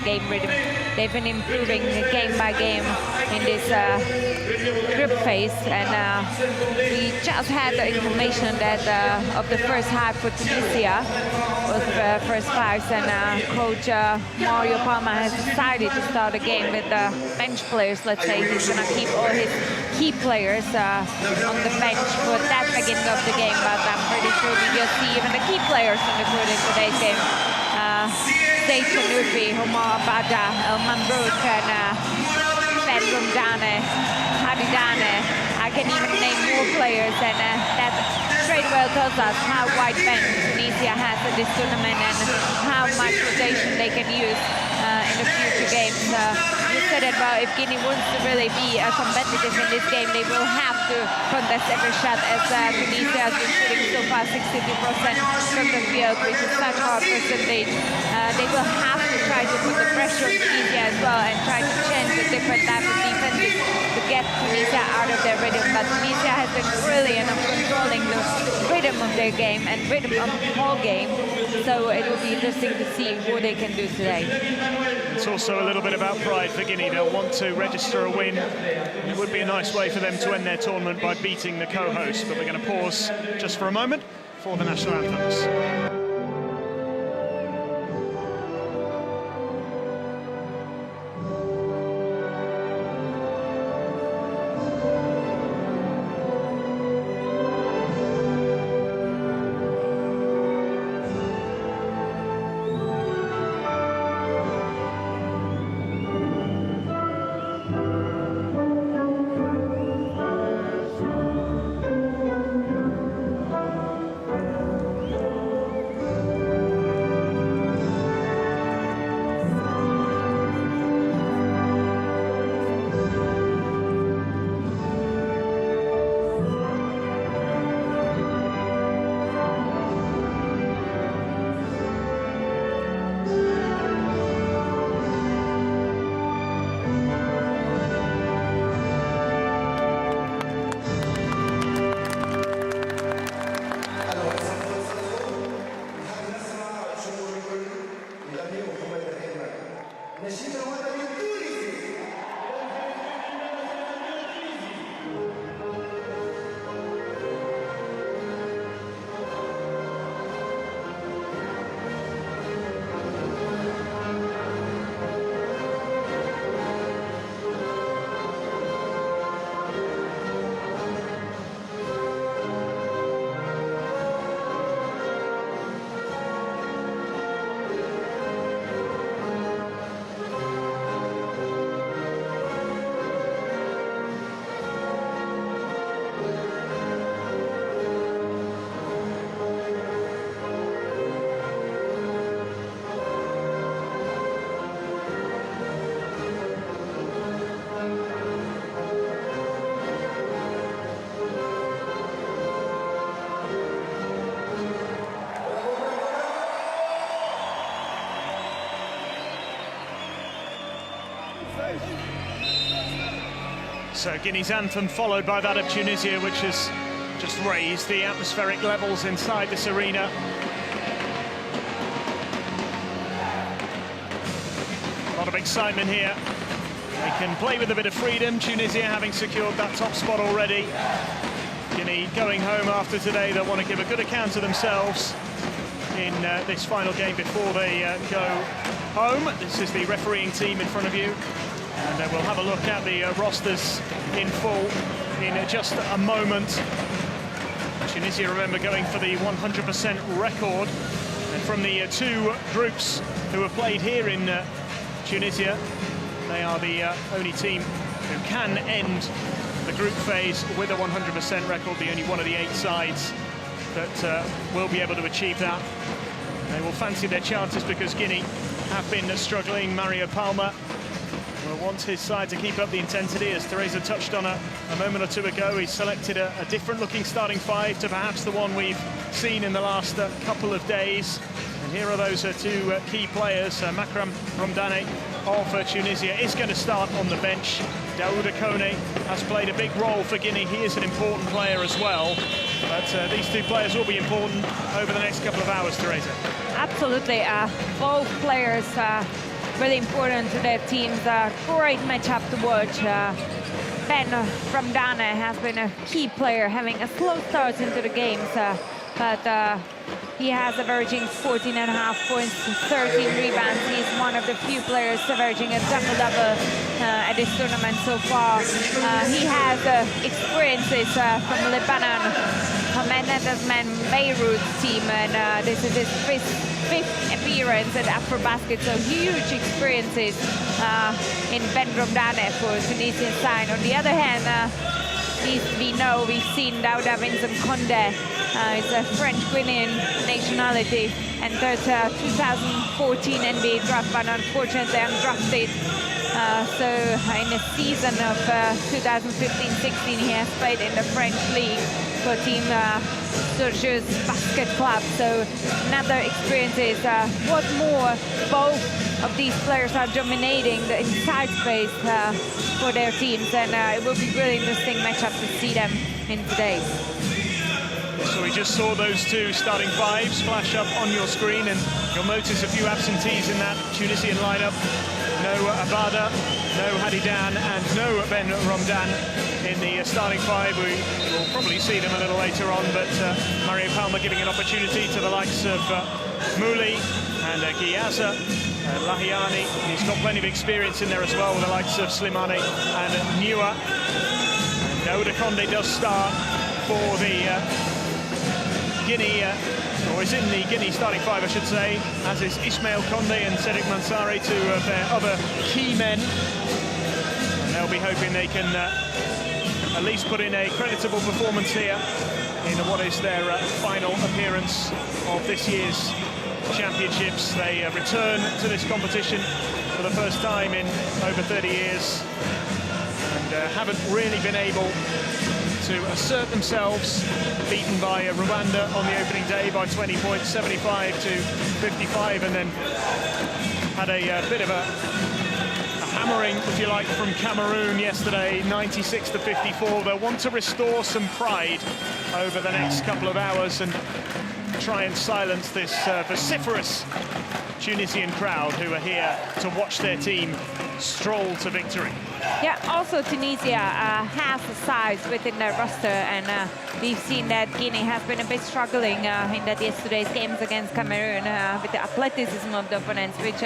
game rhythm. They've been improving game by game in this group phase, and we just had the information that of the first half for Tunisia was the first fives, and coach Mario Palma has decided to start a game with bench players. Let's say he's going to keep all his key players on the bench for that beginning of the game, but I'm pretty sure we will see even the key players on the court in today's game. Zaid Chanufi, Omar Bada, El Mamrouk, and Ben Rumdane, Hadidane. I can even name more players, and that straight well tells us how wide bench Tunisia has at this tournament and how much rotation they can use in the future games. You said it well, if Guinea wants to really be competitive in this game, they will have to contest every shot, as Tunisia has been shooting so far 62% from the field, which is such a hard percentage. They will have to try to put the pressure on Tunisia as well and try to change the different type of defenses to get Tunisia out of their rhythm. But Tunisia has been brilliant on controlling the rhythm of their game and rhythm of the whole game. So it will be interesting to see what they can do today. It's also a little bit about pride for Guinea. They'll want to register a win. It would be a nice way for them to end their tournament by beating the co-host. But we're going to pause just for a moment for the national anthems. So Guinea's anthem followed by that of Tunisia, which has just raised the atmospheric levels inside this arena. A lot of excitement here. They can play with a bit of freedom. Tunisia having secured that top spot already. Guinea going home after today. They'll want to give a good account of themselves in this final game before they go home. This is the refereeing team in front of you. And we'll have a look at the rosters in full in just a moment. Tunisia, remember, going for the 100% record. And from the two groups who have played here in Tunisia, they are the only team who can end the group phase with a 100% record, the only one of the 8 sides that will be able to achieve that. They will fancy their chances because Guinea have been struggling. Mario Palma will want his side to keep up the intensity. As Teresa touched on a moment or two ago, he selected a different looking starting 5 to perhaps the one we've seen in the last couple of days. And here are those two key players. Makram Romdane of Tunisia is going to start on the bench. Daouda Kone has played a big role for Guinea. He is an important player as well. But these two players will be important over the next couple of hours, Teresa. Absolutely. Both players really important to their teams. Great matchup to watch. Ben Ramdane has been a key player, having a slow start into the games, but he has averaging 14.5 points, 13 rebounds. He's one of the few players averaging a double-double at this tournament so far. He has experiences from Lebanon, Management Beirut team, and this is his fifth appearance at AfroBasket, so huge experiences in Ben Ramdane for Tunisian side. On the other hand, we've seen Dauda Vincent Condé. It's a French-Guinean nationality, entered 2014 NBA draft, but unfortunately undrafted. So in the season of 2015-16, he has played in the French league for team Surgeus Basket Club. So another experience is what more, both of these players are dominating the inside space for their teams, and it will be really interesting matchup to see them in today. So we just saw those two starting fives flash up on your screen, and you'll notice a few absentees in that Tunisian lineup. No Abada, no Hadidan, and no Ben Ramdane in the starting five. We will probably see them a little later on, but Mario Palma giving an opportunity to the likes of Mouli and Giaza, Lahiani. He's got plenty of experience in there as well with the likes of Slimani and Nua. Dauda Condé does start for the Guinea, or is in the Guinea starting five, I should say, as is Ismail Condé and Cedric Mansari, two of their other key men. And they'll be hoping they can at least put in a creditable performance here in what is their final appearance of this year's championships. They return to this competition for the first time in over 30 years and haven't really been able to assert themselves, beaten by Rwanda on the opening day by 20 points, 75 to 55, and then had a bit of a hammering, if you like, from Cameroon yesterday, 96 to 54. They'll want to restore some pride over the next couple of hours and try and silence this vociferous Tunisian crowd who are here to watch their team stroll to victory. Yeah, also Tunisia has the size within their roster, and we've seen that Guinea has been a bit struggling in that yesterday's games against Cameroon with the athleticism of the opponents, which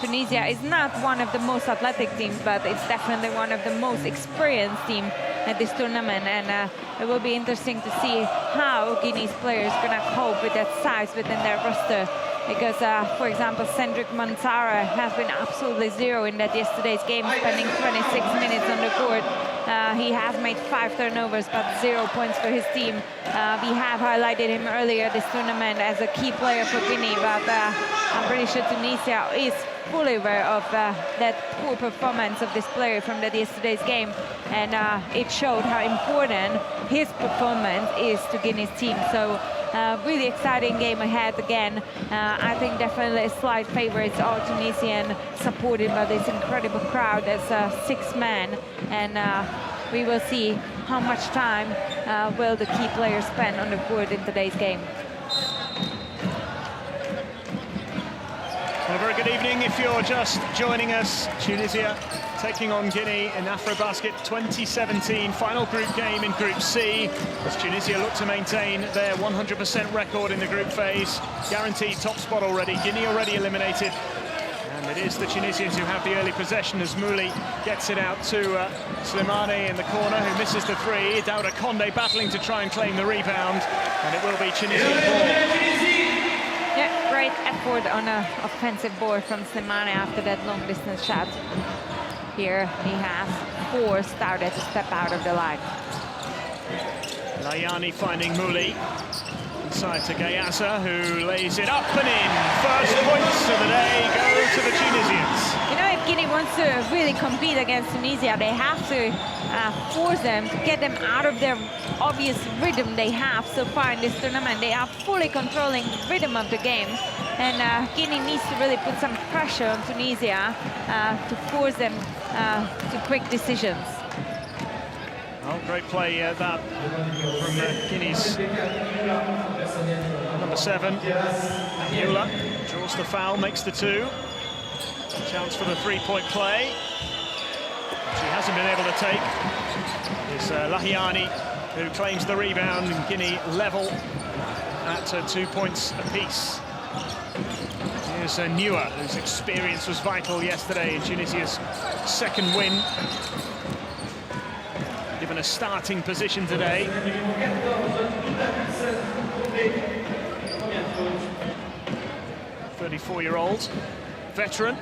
Tunisia is not one of the most athletic teams, but it's definitely one of the most experienced teams at this tournament, and it will be interesting to see how Guinea's players are going to cope with that size within their roster. Because, for example, Cedric Mansara has been absolutely zero in that yesterday's game, spending 26 minutes on the court. He has made 5 turnovers, but 0 points for his team. We have highlighted him earlier this tournament as a key player for Guinea, but I'm pretty sure Tunisia is fully aware of that poor performance of this player from that yesterday's game, and it showed how important his performance is to Guinea's team. So really exciting game ahead again. I think definitely a slight favorites are Tunisian, supported by this incredible crowd as 6 men, and we will see how much time will the key players spend on the court in today's game. Well, a very good evening if you're just joining us. Tunisia taking on Guinea in AfroBasket 2017 final group game in Group C, as Tunisia look to maintain their 100% record in the group phase. Guaranteed top spot already. Guinea already eliminated. And it is the Tunisians who have the early possession as Mouli gets it out to Slimani in the corner, who misses the three. Dauda Condé battling to try and claim the rebound, and it will be Tunisian ball. Yeah, great effort on an offensive board from Slimani after that long distance shot. Here he has forced Dauda to step out of the line. Layani finding Mouli. Inside to Gayaza, who lays it up and in. First points of the day go to the Tunisians. You know, if Guinea wants to really compete against Tunisia, they have to force them, to get them out of their obvious rhythm they have so far in this tournament. They are fully controlling the rhythm of the game, and Guinea needs to really put some pressure on Tunisia to force them to quick decisions. Oh, great play that from Guinea's number 7, Eula. Draws the foul, makes the 2. Chance for the three-point play. She hasn't been able to take. It's Lahiani who claims the rebound, and Guinea level at 2 points apiece. Here's Nua, whose experience was vital yesterday in Tunisia's second win. Given a starting position today. 34-year-old veteran.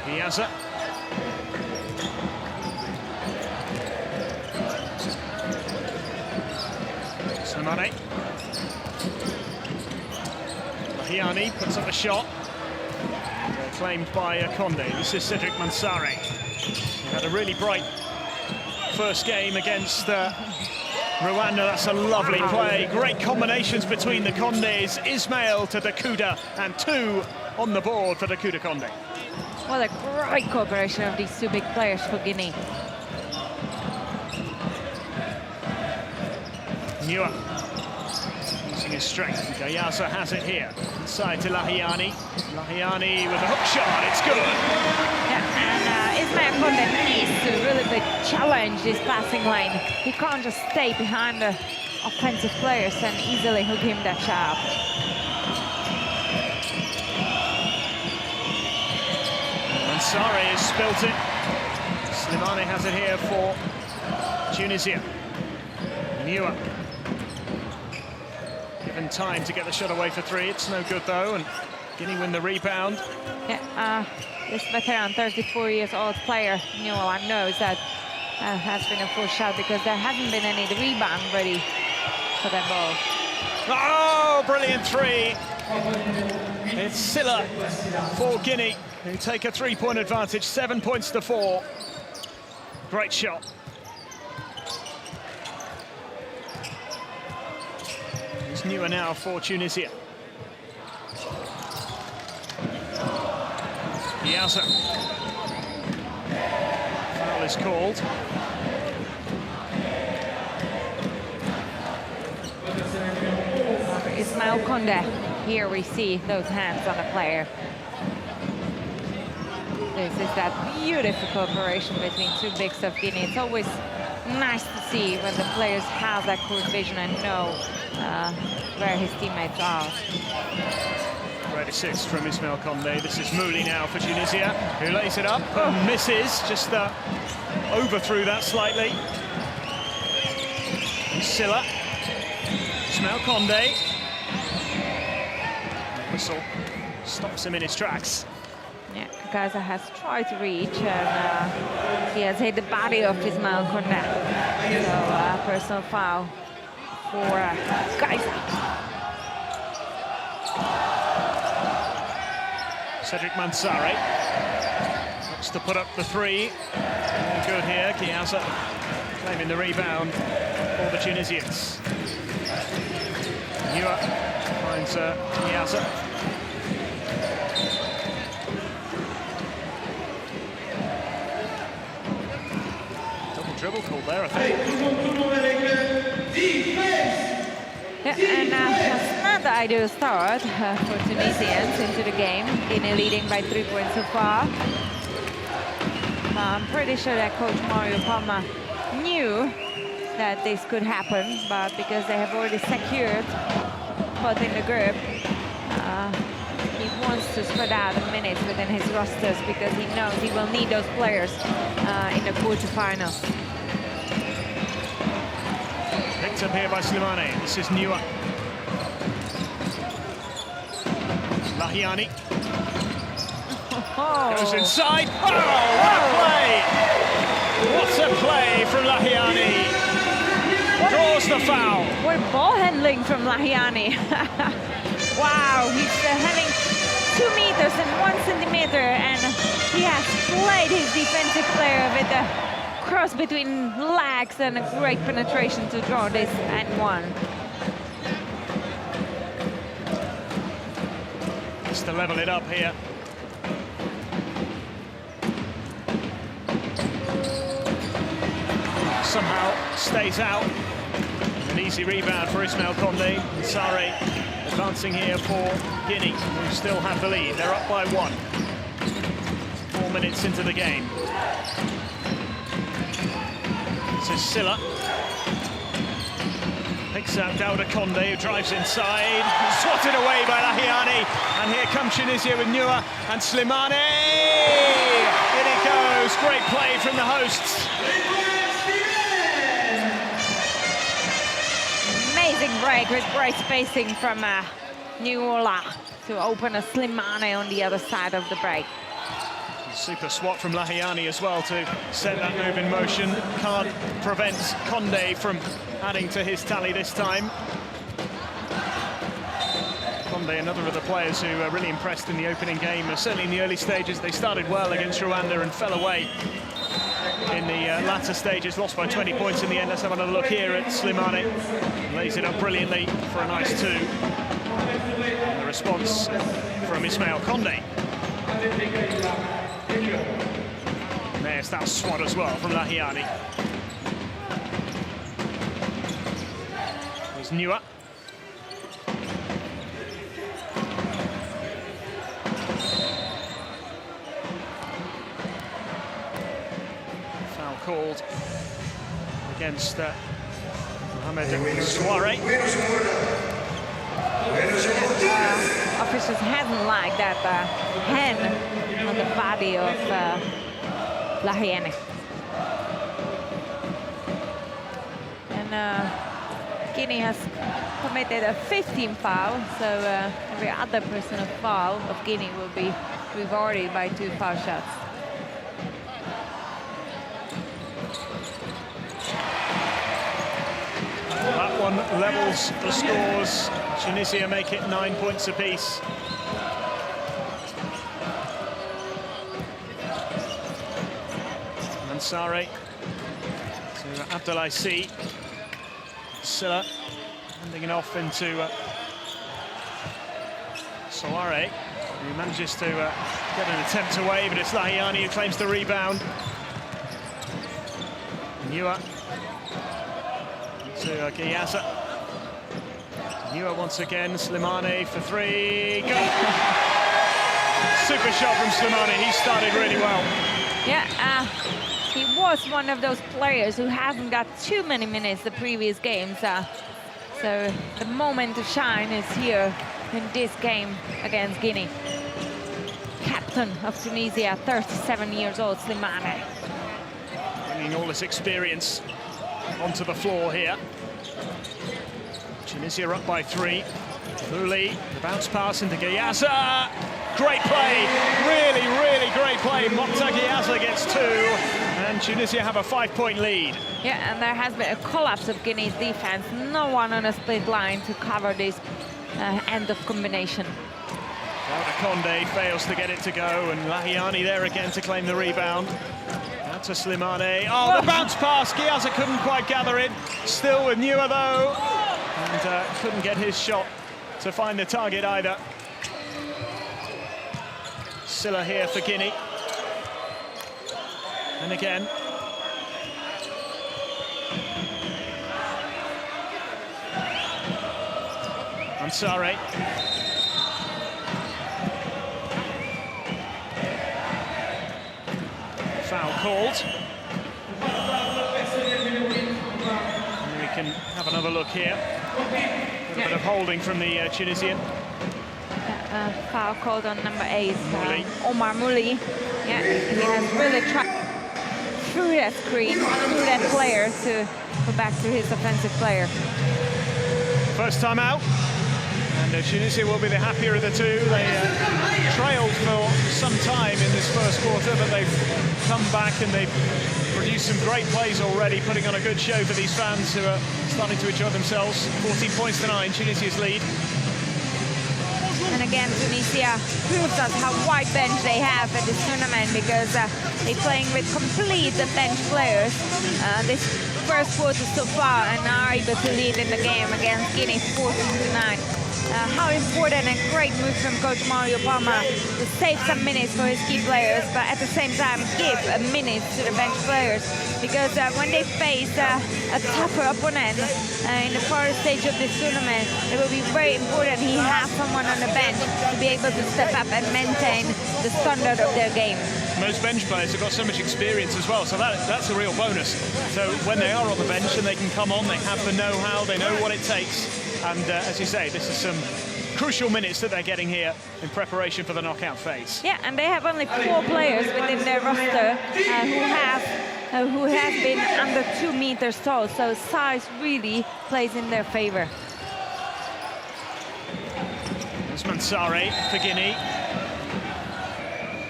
Piazza. Slimane. Lahiani puts up a shot. Claimed by Conde. This is Cedric Mansare. He had a really bright first game against Rwanda. That's a lovely play. Great combinations between the Condes. Ismail to Dakuda, and 2 on the board for Dakuda Conde. What a great cooperation of these two big players for Guinea. Nua using his strength. Gayaza has it here. Inside to Lahiani. Lahiani with a hook shot. It's good. Yeah, and Ismail Conde needs to really challenge this passing lane. He can't just stay behind the offensive players and easily hook him that shot. Ansari has spilt it. Slimane has it here for Tunisia. Nua. Given time to get the shot away for 3. It's no good though, and Guinea win the rebound. Yeah, this veteran, 34 years old player, Nua, knows that has been a full shot because there hasn't been any rebound ready for that ball. Oh, brilliant 3. It's Silla for Guinea, who take a 3-point advantage, 7 points to 4. Great shot. It's Nua now for Tunisia. Piazza. Foul is called. Ismail Conde. Here we see those hands on the player. This is that beautiful cooperation between two bigs of Guinea. It's always nice to see when the players have that court vision and know where his teammates are. Great assist from Ismail Conde. This is Mouli now for Tunisia, who lays it up and misses. Just overthrew that slightly. Silla. Ismail Conde. Whistle stops him in his tracks. Yeah, Gaza has tried to reach and he has hit the body of Ismail Conde. So personal foul for Gaza. Cedric Mansare looks to put up the 3. Good here, Chiazza claiming the rebound for the Tunisians. Nua finds Chiazza. Double dribble call there, I think. Yeah, and that's not the ideal start for Tunisians into the game. Guinea leading by 3 points so far. I'm pretty sure that coach Mario Palma knew that this could happen, but because they have already secured spot in the group, he wants to spread out the minutes within his rosters because he knows he will need those players in the quarterfinals. Picked up here by Slimane. This is Nua. Lahiani. Goes inside. Oh, what a play! What a play from Lahiani. Draws the foul. What ball handling from Lahiani. Wow, he's handling 2 meters and 1 centimeter, and he has played his defensive player with a cross between legs and a great penetration to draw this and 1. Just to level it up here. Somehow stays out. An easy rebound for Ismail Conde. Sare Advancing here for Guinea, who still have the lead. They're up by 1. 4 minutes into the game. This is Silla. Picks out Dauda Condé, who drives inside. Swatted away by Lahiani. And here comes Tunisia with Nua and Slimane. In it goes. Great play from the hosts. Amazing break with great spacing from Nuola to open a Slimane on the other side of the break. Super swat from Lahiani as well to set that move in motion. Can't prevent Condé from adding to his tally this time. Condé, another of the players who really impressed in the opening game, certainly in the early stages. They started well against Rwanda and fell away in the latter stages, lost by 20 points in the end. Let's have another look here at Slimane. Lays it up brilliantly for a nice 2. And the response from Ismail Condé. There's that swat as well from Lahiani. There's Nua. Foul called against Mohamed Souare. Officials haven't liked that hand on the body of Lahiani. And Guinea has committed a 15th foul, so every other personal foul of Guinea will be rewarded by 2 foul shots. That one levels the scores. Tunisia make it 9 points apiece. Mansare to Abdoulaye C. Silla handing it off into Souare, who manages to get an attempt away, but it's Lahiani who claims the rebound. Nua to Giyaza. Nua once again, Slimane for 3. Go! Super shot from Slimane. He started really well. Yeah, he was one of those players who hasn't got too many minutes the previous games. So the moment to shine is here in this game against Guinea. Captain of Tunisia, 37 years old, Slimane. Bringing all this experience onto the floor here. Tunisia up by 3. Bouli, the bounce pass into Giyaza. Great play, really, really great play. Mokta Giyaza gets 2, and Tunisia have a 5-point lead. Yeah, and there has been a collapse of Guinea's defense. No one on a split line to cover this end of combination. Dauda Condé fails to get it to go, and Lahiani there again to claim the rebound. Out to Slimane. Oh, the bounce pass. Giyaza couldn't quite gather it. Still with Nua though, and couldn't get his shot to find the target either. Silla here for Guinea. And again. Mansare. Foul called. And we can have another look here. A bit of holding from the Tunisian. Foul called on number 8, Mouli. Omar Mouli. Yeah, he has really tried through that screen, through that player to go back to his offensive player. First time out, and Tunisia will be the happier of the two. They trailed for some time in this first quarter, but they've come back and they've produced some great plays already, putting on a good show for these fans who are starting to enjoy themselves. 14 points to 9, Tunisia's lead. And again, Tunisia proves us how wide bench they have at this tournament, because they're playing with complete bench players this first quarter so far, and are able to lead in the game against Guinea 14-9. how important and great move from Coach Mario Palma to save some minutes for his key players, but at the same time give a minute to the bench players, because when they face a tougher opponent in the first stage of this tournament, it will be very important he has someone on the bench to be able to step up and maintain the standard of their game. Most bench players have got so much experience as well, so that's a real bonus. So when they are on the bench and they can come on, they have the know-how, they know what it takes. And as you say, this is some crucial minutes that they're getting here in preparation for the knockout phase. Yeah, and they have only 4 players within their roster who have been under 2 meters tall, so size really plays in their favor. It's Mansare for Guinea.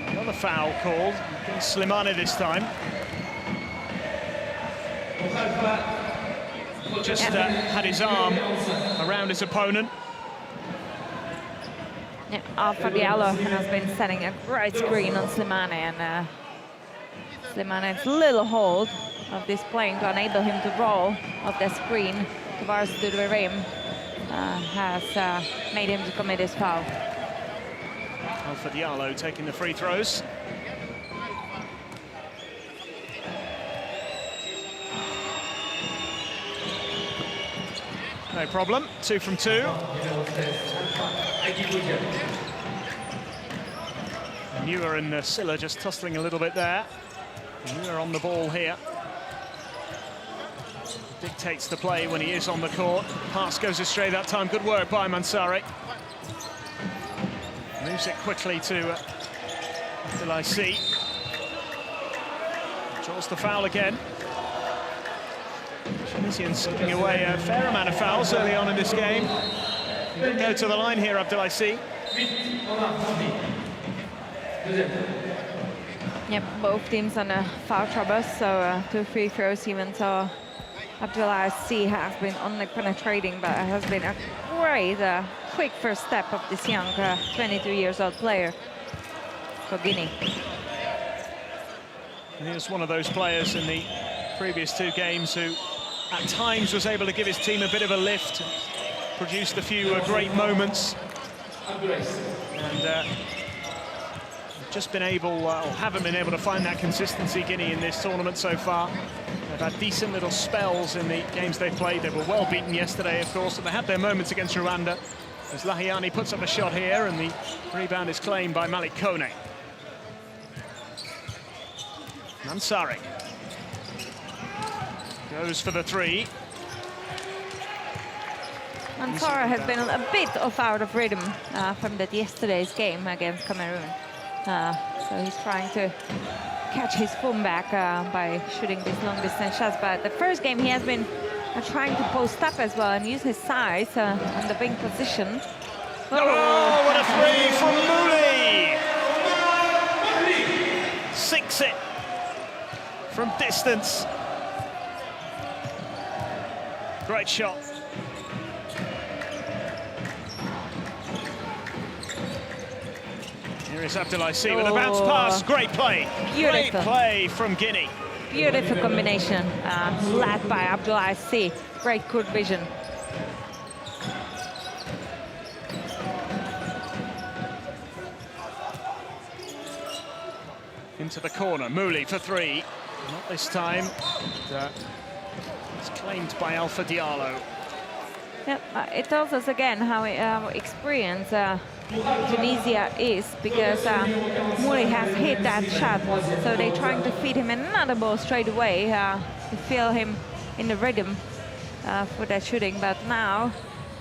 Another foul called against Slimane this time. Just had his arm around his opponent. Yeah, Alpha Diallo has been setting a great screen on Slimane, and Slimane's little hold of this plane to enable him to roll off the screen towards to the rim has made him to commit his foul. Alpha Diallo taking the free throws. No problem, 2 from 2. Newer and Silla just tussling a little bit there. Newer on the ball here. Dictates the play when he is on the court. Pass goes astray that time. Good work by Mansare. Moves it quickly to Abdelaziz. Draws the foul again. Tunisians giving away a fair amount of fouls early on in this game. He didn't go to the line here, Abdelaziz. Yep, both teams on a foul trouble, so 2 free throws, even though Abdelaziz has been only penetrating, but it has been a great, quick first step of this young 22 years old player for Guinea. And he was one of those players in the previous 2 games who at times was able to give his team a bit of a lift, produced a few great moments, and just been able, or haven't been able to find that consistency, Guinea, in this tournament so far. They've had decent little spells in the games they've played. They were well beaten yesterday, of course, and they had their moments against Rwanda, as Lahiani puts up a shot here, and the rebound is claimed by Malik Kone. Mansare goes for the 3. Mansare has been a bit out of rhythm from that yesterday's game against Cameroon. So he's trying to catch his form back by shooting these long distance shots. But the first game he has been trying to post up as well and use his size on the wing position. Oh, what a 3 from Mouli! 6 it from distance. Great shot. Here is Abdelaziz with a bounce pass. Great play. Beautiful. Great play from Guinea. Beautiful combination, led by Abdelaziz. Great court vision. Into the corner, Mouli for 3. Not this time. It's claimed by Alpha Diallo. Yep, it tells us again how experienced Tunisia is, because Mouli has hit that shot, so they're trying to feed him another ball straight away to feel him in the rhythm for that shooting. But now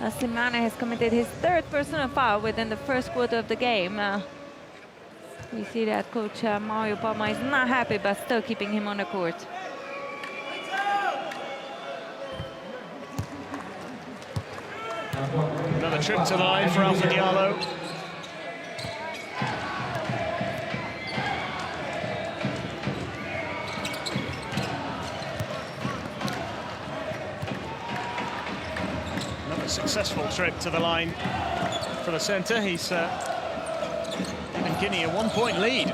Slimane has committed his 3rd personal foul within the first quarter of the game. We see that Coach Mario Palma is not happy, but still keeping him on the court. Another trip to the line for Alpha Diallo. Another successful trip to the line for the centre. He's giving Guinea a 1-point lead.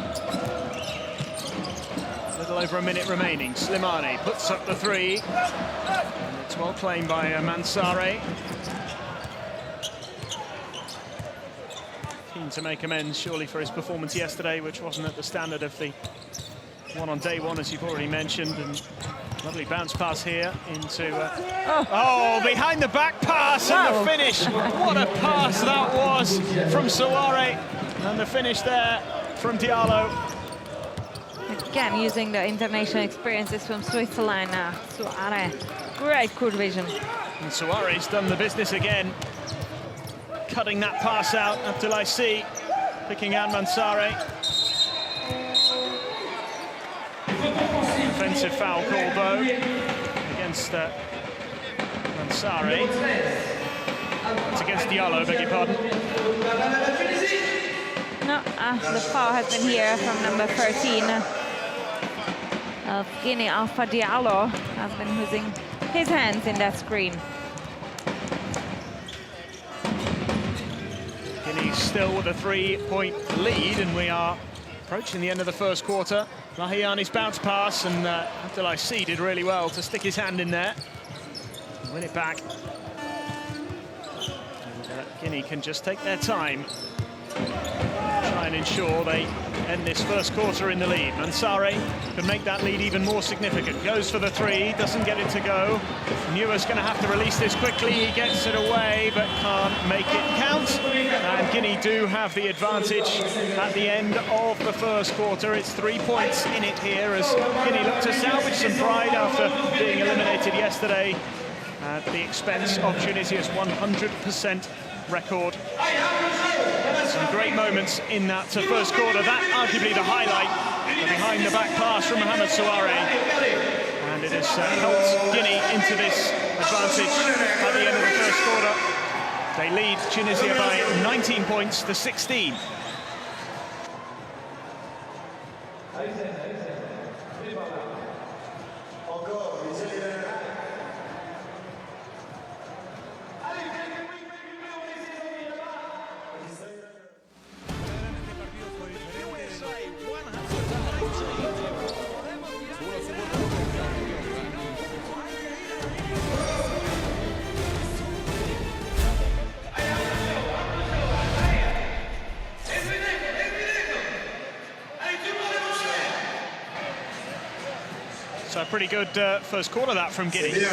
A little over a minute remaining. Slimane puts up the 3. And it's well claimed by Mansare. looking to make amends, surely, for his performance yesterday, which wasn't at the standard of the one on day one, as you've already mentioned. And lovely bounce pass here into... oh, behind the back pass and the finish. What a pass that was from Souare. And the finish there from Diallo. Again, using the international experiences from Switzerland, Souare. Great court vision. And Souare's done the business again. Cutting that pass out. Abdoulaye Sy picking out Mansare. Offensive foul call, though, against Mansare. It's against Diallo, beg your pardon. No, the foul has been here from number 13 of Guinea. Alpha Diallo has been using his hands in that screen. Guinea still with a 3-point lead, and we are approaching the end of the first quarter. Lahiani's bounce pass, and Abdoulaye Sy did really well to stick his hand in there and win it back. And Guinea can just take their time, try and ensure they end this first quarter in the lead. Mansare can make that lead even more significant. Goes for the three, doesn't get it to go. Neuer's going to have to release this quickly. He gets it away, but can't make it count. And Guinea do have the advantage at the end of the first quarter. It's 3 points in it here as Guinea look to salvage some pride after being eliminated yesterday at the expense of Tunisia's 100% record. Some great moments in that first quarter. That arguably the highlight, the behind-the-back pass from Mohamed Souare. And it has helped Guinea into this advantage at the end of the first quarter. They lead Tunisia by 19 points to 16. So a pretty good first quarter that from Guinea.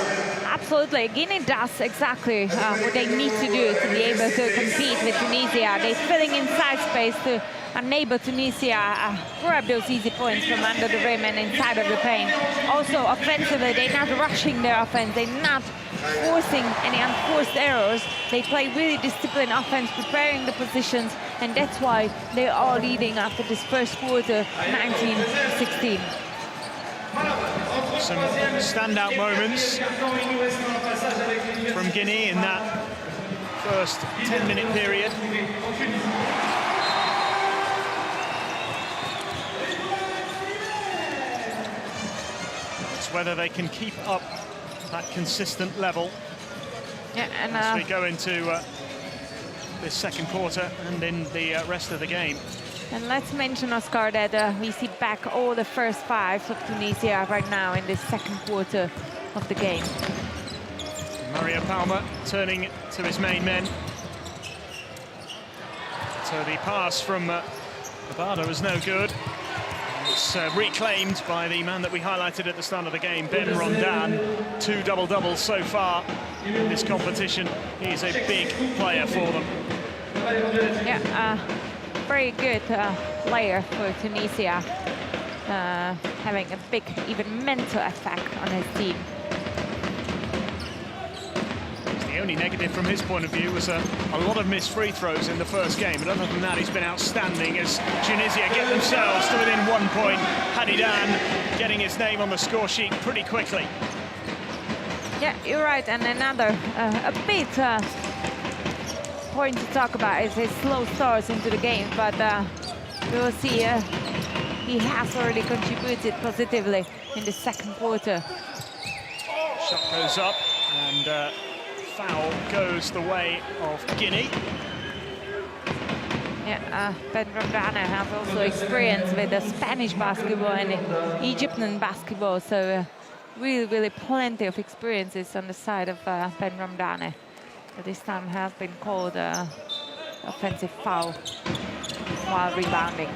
Absolutely. Guinea does exactly what they need to do to be able to compete with Tunisia. They're filling inside space to enable Tunisia grab those easy points from under the rim and inside of the paint. Also, offensively, they're not rushing their offense. They're not forcing any unforced errors. They play really disciplined offense, preparing the positions, and that's why they are leading after this first quarter, 19-16. Some standout moments from Guinea in that first 10-minute period. It's whether they can keep up that consistent level as we go into this second quarter and in the rest of the game. And let's mention, Oscar, that we see back all the first five of Tunisia right now in this second quarter of the game. Mario Palmer turning to his main men. So the pass from Abada was no good. It's reclaimed by the man that we highlighted at the start of the game, Ben Rondan. 2 double-doubles so far in this competition. He's a big player for them. Yeah, very good player for Tunisia, having a big, even mental effect on his team. The only negative from his point of view was a lot of missed free throws in the first game, but other than that, he's been outstanding as Tunisia get themselves to within 1 point. Hadidan getting his name on the score sheet pretty quickly. Yeah, you're right, and another a bit point to talk about is his slow starts into the game, but we will see he has already contributed positively in the second quarter. Shot goes up and foul goes the way of Guinea. Yeah, Ben Rondan has also experience with the Spanish basketball and the Egyptian basketball, so really plenty of experiences on the side of Ben Rondan. But this time has been called offensive foul. while rebounding.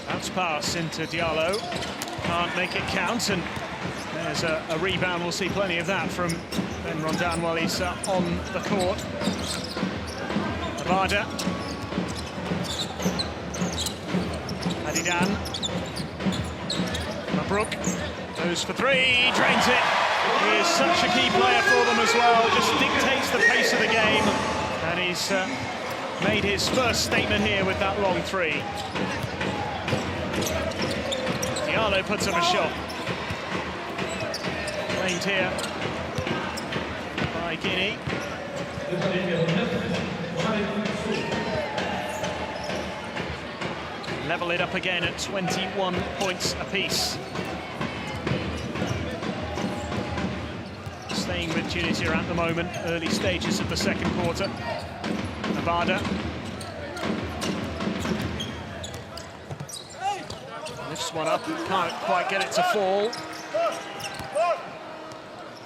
Bounce pass into Diallo. Can't make it count, and there's a rebound. We'll see plenty of that from Ben Rondon while he's on the court. Abada. Adidan. Mabruk goes for three, drains it. He is such a key player for them as well, just dictates the pace of the game. And he's made his first statement here with that long three. Diallo puts up a shot. Claimed here by Guinea. Level it up again at 21 points apiece. Staying with Tunisia at the moment, early stages of the second quarter. Abada. Lifts one up, can't quite get it to fall.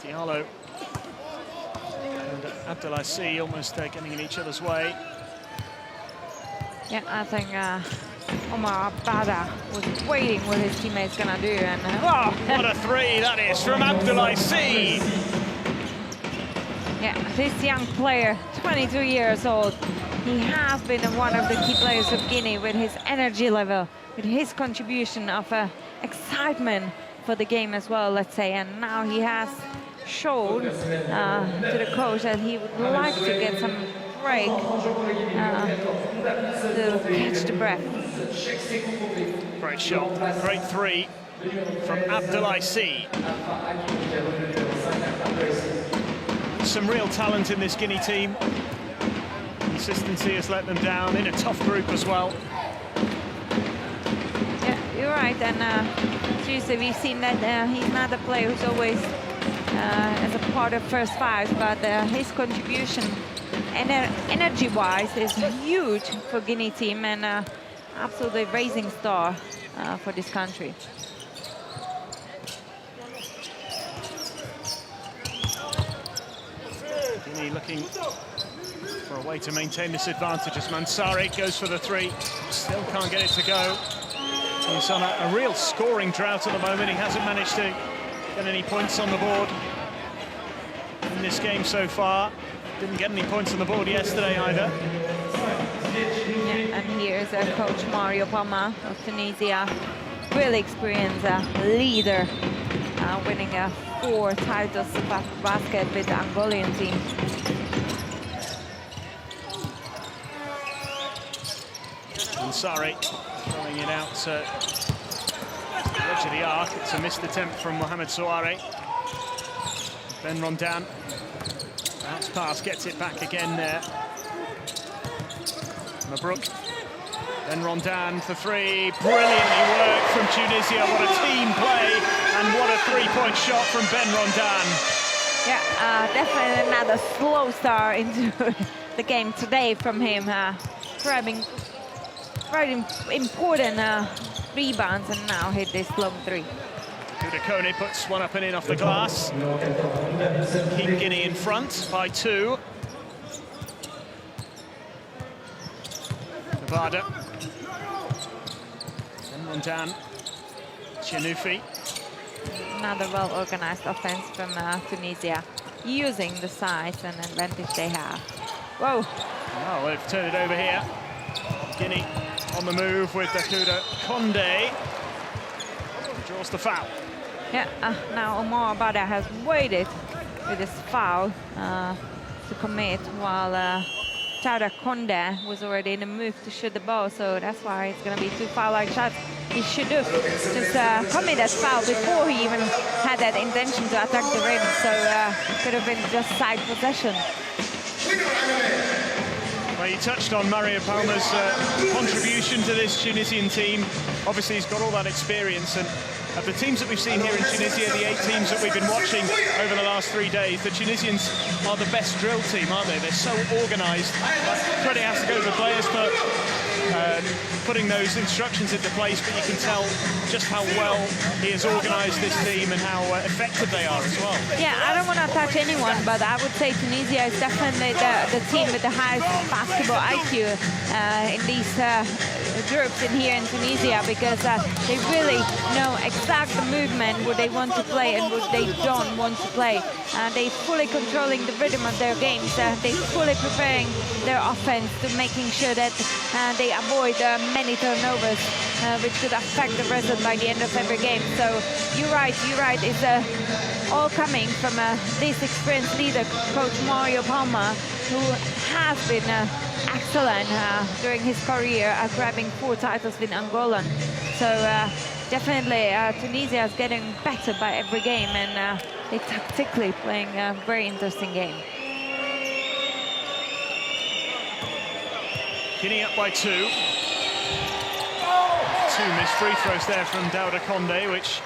Diallo and Abdelaziz almost getting in each other's way. Yeah, I think Omar Abada was waiting what his teammate's gonna do, and oh! What a three that is from Abdelaziz! Yeah, this young player, 22 years old, he has been one of the key players of Guinea with his energy level, with his contribution of excitement for the game as well, let's say, and now he has shown to the coach that he would like to get some break to catch the breath. Great shot, great three from Abdelaziz. Some real talent in this Guinea team. Consistency has let them down in a tough group as well. Yeah, you're right, and seriously, we've seen that he's not a player who's always as a part of first five, but his contribution and energy-wise is huge for Guinea team, and absolutely rising star for this country. Guinea looking for a way to maintain this advantage as Mansari goes for the three. Still can't get it to go. He's on a real scoring drought at the moment. He hasn't managed to get any points on the board in this game so far. Didn't get any points on the board yesterday either. Yeah, and here's coach Mario Palma of Tunisia. Really experienced leader, winning 4 titles of AfroBasket with the Angolan team. Ansari throwing it out to the edge of the arc. It's a missed attempt from Mohamed Souare. Ben Rondon, bounce pass, gets it back again there. Mabruk. Ben Rondon for three. Brilliantly worked from Tunisia. What a team play, and what a three-point shot from Ben Rondon. Yeah, definitely another slow start into the game today from him. Grabbing very important rebounds, and now hit this long three. Kudakone puts one up and in off the glass. Keep Guinea in front by 2. Nevada. Ben Rondon. Chianufi. Another well-organized offense from Tunisia, using the size and advantage they have. Whoa! Oh, they've turned it over here. Guinea on the move with Dakuda Konde. Draws the foul. Yeah, now Omar Abada has waited with his foul to commit, while Chowda Konde was already in the move to shoot the ball, so that's why it's going to be 2 foul-line shots. He should have just committed that foul before he even had that intention to attack the rim, so could have been just side possession. Well, you touched on Mario Palma's contribution to this Tunisian team. Obviously, he's got all that experience, and of the teams that we've seen here in Tunisia, the 8 teams that we've been watching over the last 3 days, the Tunisians are the best drill team, aren't they? They're so organised. Credit has to go to the players for putting those instructions into place, but you can tell just how well he has organised this team and how effective they are as well. Yeah, I don't want to touch anyone, but I would say Tunisia is definitely the team with the highest basketball IQ in these groups in here in Tunisia, because they really know exact the movement, what they want to play and what they don't want to play. They fully controlling the rhythm of their games. They fully preparing their offense to making sure that they avoid many turnovers, which could affect the result by the end of every game. So you're right. It's all coming from this experienced leader, Coach Mario Palma, who has been excellent during his career, grabbing 4 titles with Angola. So definitely Tunisia is getting better by every game, and they tactically playing a very interesting game. Guinea up by 2. 2 missed free throws there from Dauda Condé, which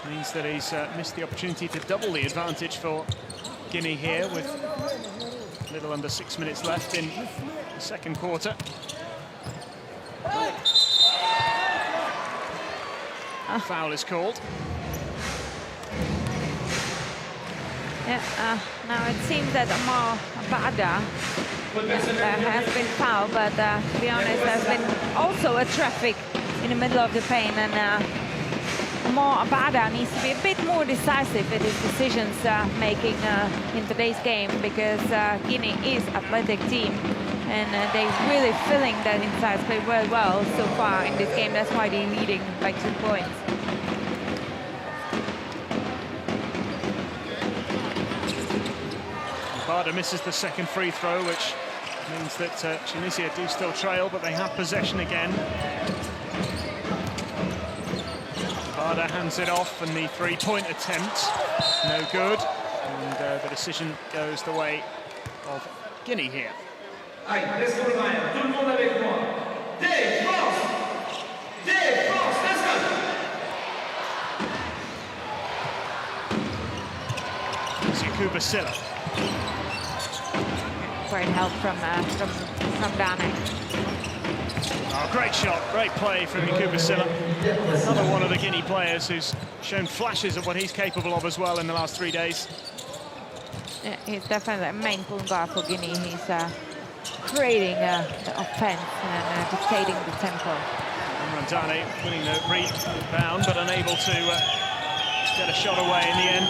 means that he's missed the opportunity to double the advantage for Guinea here, with a little under 6 minutes left in the second quarter. Foul is called. Yeah, now it seems that Amar Abada has been fouled, but to be honest, there's been also a traffic in the middle of the paint, and Amar Abada needs to be a bit more decisive with his decisions making in today's game, because Guinea is an athletic team, and they're really filling that inside play very well so far in this game. That's why they're leading by 2 points. Barda misses the second free throw, which means that Tunisia do still trail, but they have possession again. Barda hands it off, and the 3-point attempt, no good. And the decision goes the way of Guinea here. Yakuba Silla. Great help from Dane. Oh, great shot, great play from Yakuba Silla. Another one of the Guinea players who's shown flashes of what he's capable of as well in the last 3 days. Yeah, he's definitely a main point guard for Guinea. He's creating the offense and dictating the tempo. Dane winning the rebound, but unable to get a shot away in the end.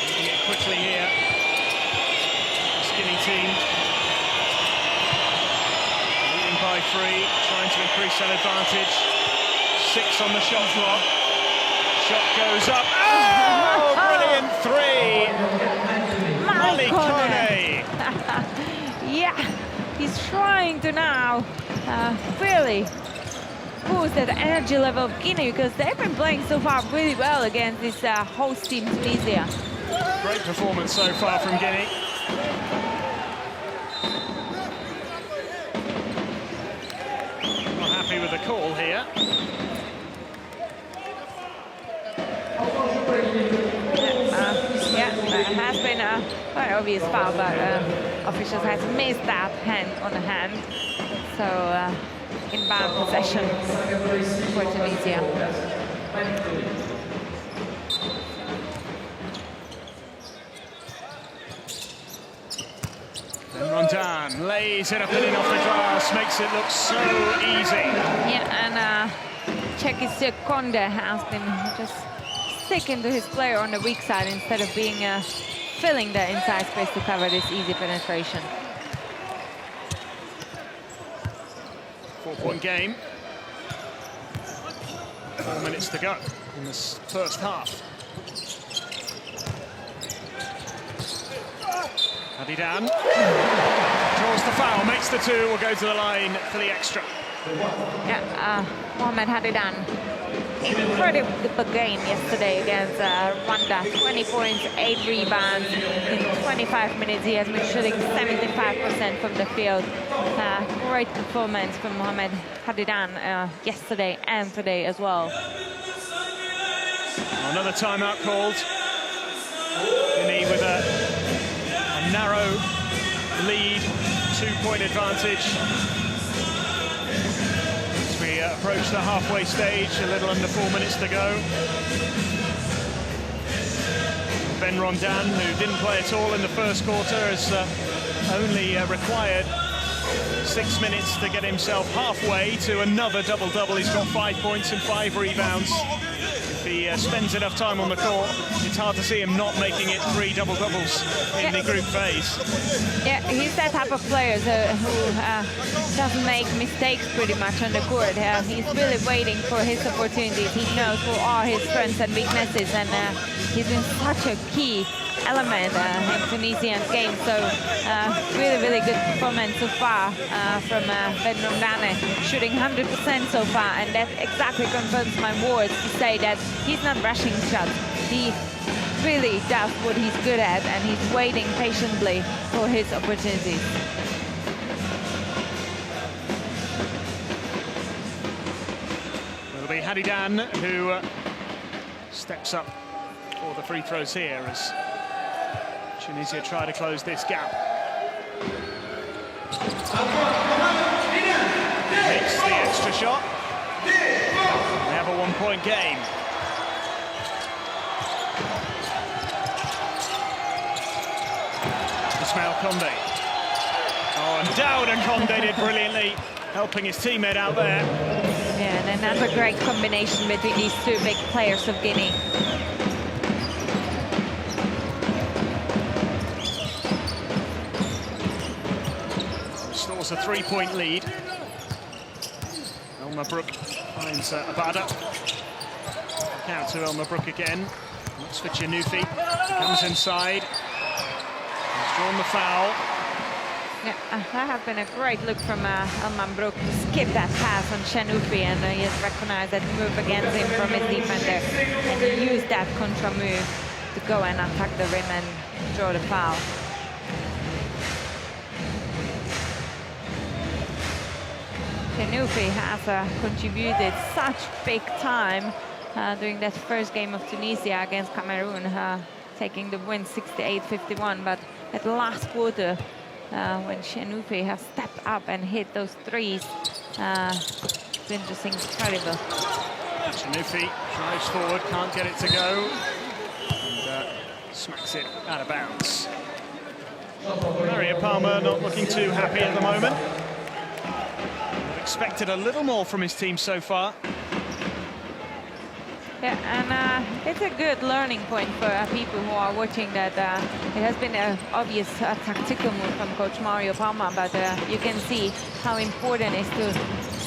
Moving it quickly here. Guinea team leading by 3, trying to increase that advantage. 6 on the shot clock. Shot goes up. Oh, brilliant 3. Molly Kone. Yeah, he's trying to now really boost that energy level of Guinea, because they've been playing so far really well against this host team, Tunisia. Great performance so far from Guinea. Not happy with the call here. Yeah, that has been a quite obvious foul, but officials has missed that hand on the hand. So inbound possession for Tunisia. Rondon lays it up and in off the glass, makes it look so easy. Yeah, and Chekis Conde has been just sticking to his player on the weak side instead of being filling the inside space to cover this easy penetration. 4-point game. 4 minutes to go in this first half. Hadidan draws the foul, makes the 2, will go to the line for the extra. Yeah, Mohamed Hadidan, incredible game yesterday against Rwanda. 20 points, 8 rebounds in 25 minutes. He has been shooting 75% from the field. Great performance from Mohamed Hadidan yesterday and today as well. Another timeout called. Guinea with a narrow lead 2-point advantage. As we approach the halfway stage, a little under 4 minutes to go. Ben Rondin, who didn't play at all in the first quarter, has only required 6 minutes to get himself halfway to another double-double. He's got 5 points and 5 rebounds. If he spends enough time on the court, it's hard to see him not making it 3 double-doubles in the group phase. Yeah, he's that type of player who doesn't make mistakes pretty much on the court. He's really waiting for his opportunities. He knows what are his strengths and weaknesses, and he's been such a key element in Tunisia's game. So really good performance so far from Ben Rondin, shooting 100% so far, and that exactly confirms my words to say that he's not rushing shots. He really does what he's good at, and he's waiting patiently for his opportunities. It'll be Hadidan who steps up for the free throws here as Tunisia try to close this gap. Makes the extra shot. They have a 1-point game. Ismail Condé. Oh, and down, and Condé did brilliantly, helping his teammate out there. Yeah, and another great combination between these two big players of Guinea. Stores a 3-point lead. Elmer Brook finds Abada. Back out to Elmer Brook again. Looks for Chinufi. Comes inside. He's drawn the foul. Yeah, that has been a great look from Elmer Brook to skip that pass on Chinufi, and he has recognized that move against him from his defender, and he used that contra move to go and attack the rim and draw the foul. Chinufi has contributed such big time during that first game of Tunisia against Cameroon, taking the win 68-51. But at the last quarter, when Chinufi has stepped up and hit those threes, it's been just incredible. Chinufi drives forward, can't get it to go, and smacks it out of bounds. Maria Palmer not looking too happy at the moment. Expected a little more from his team so far. Yeah, and it's a good learning point for people who are watching that it has been an obvious tactical move from Coach Mario Palma, but you can see how important it is to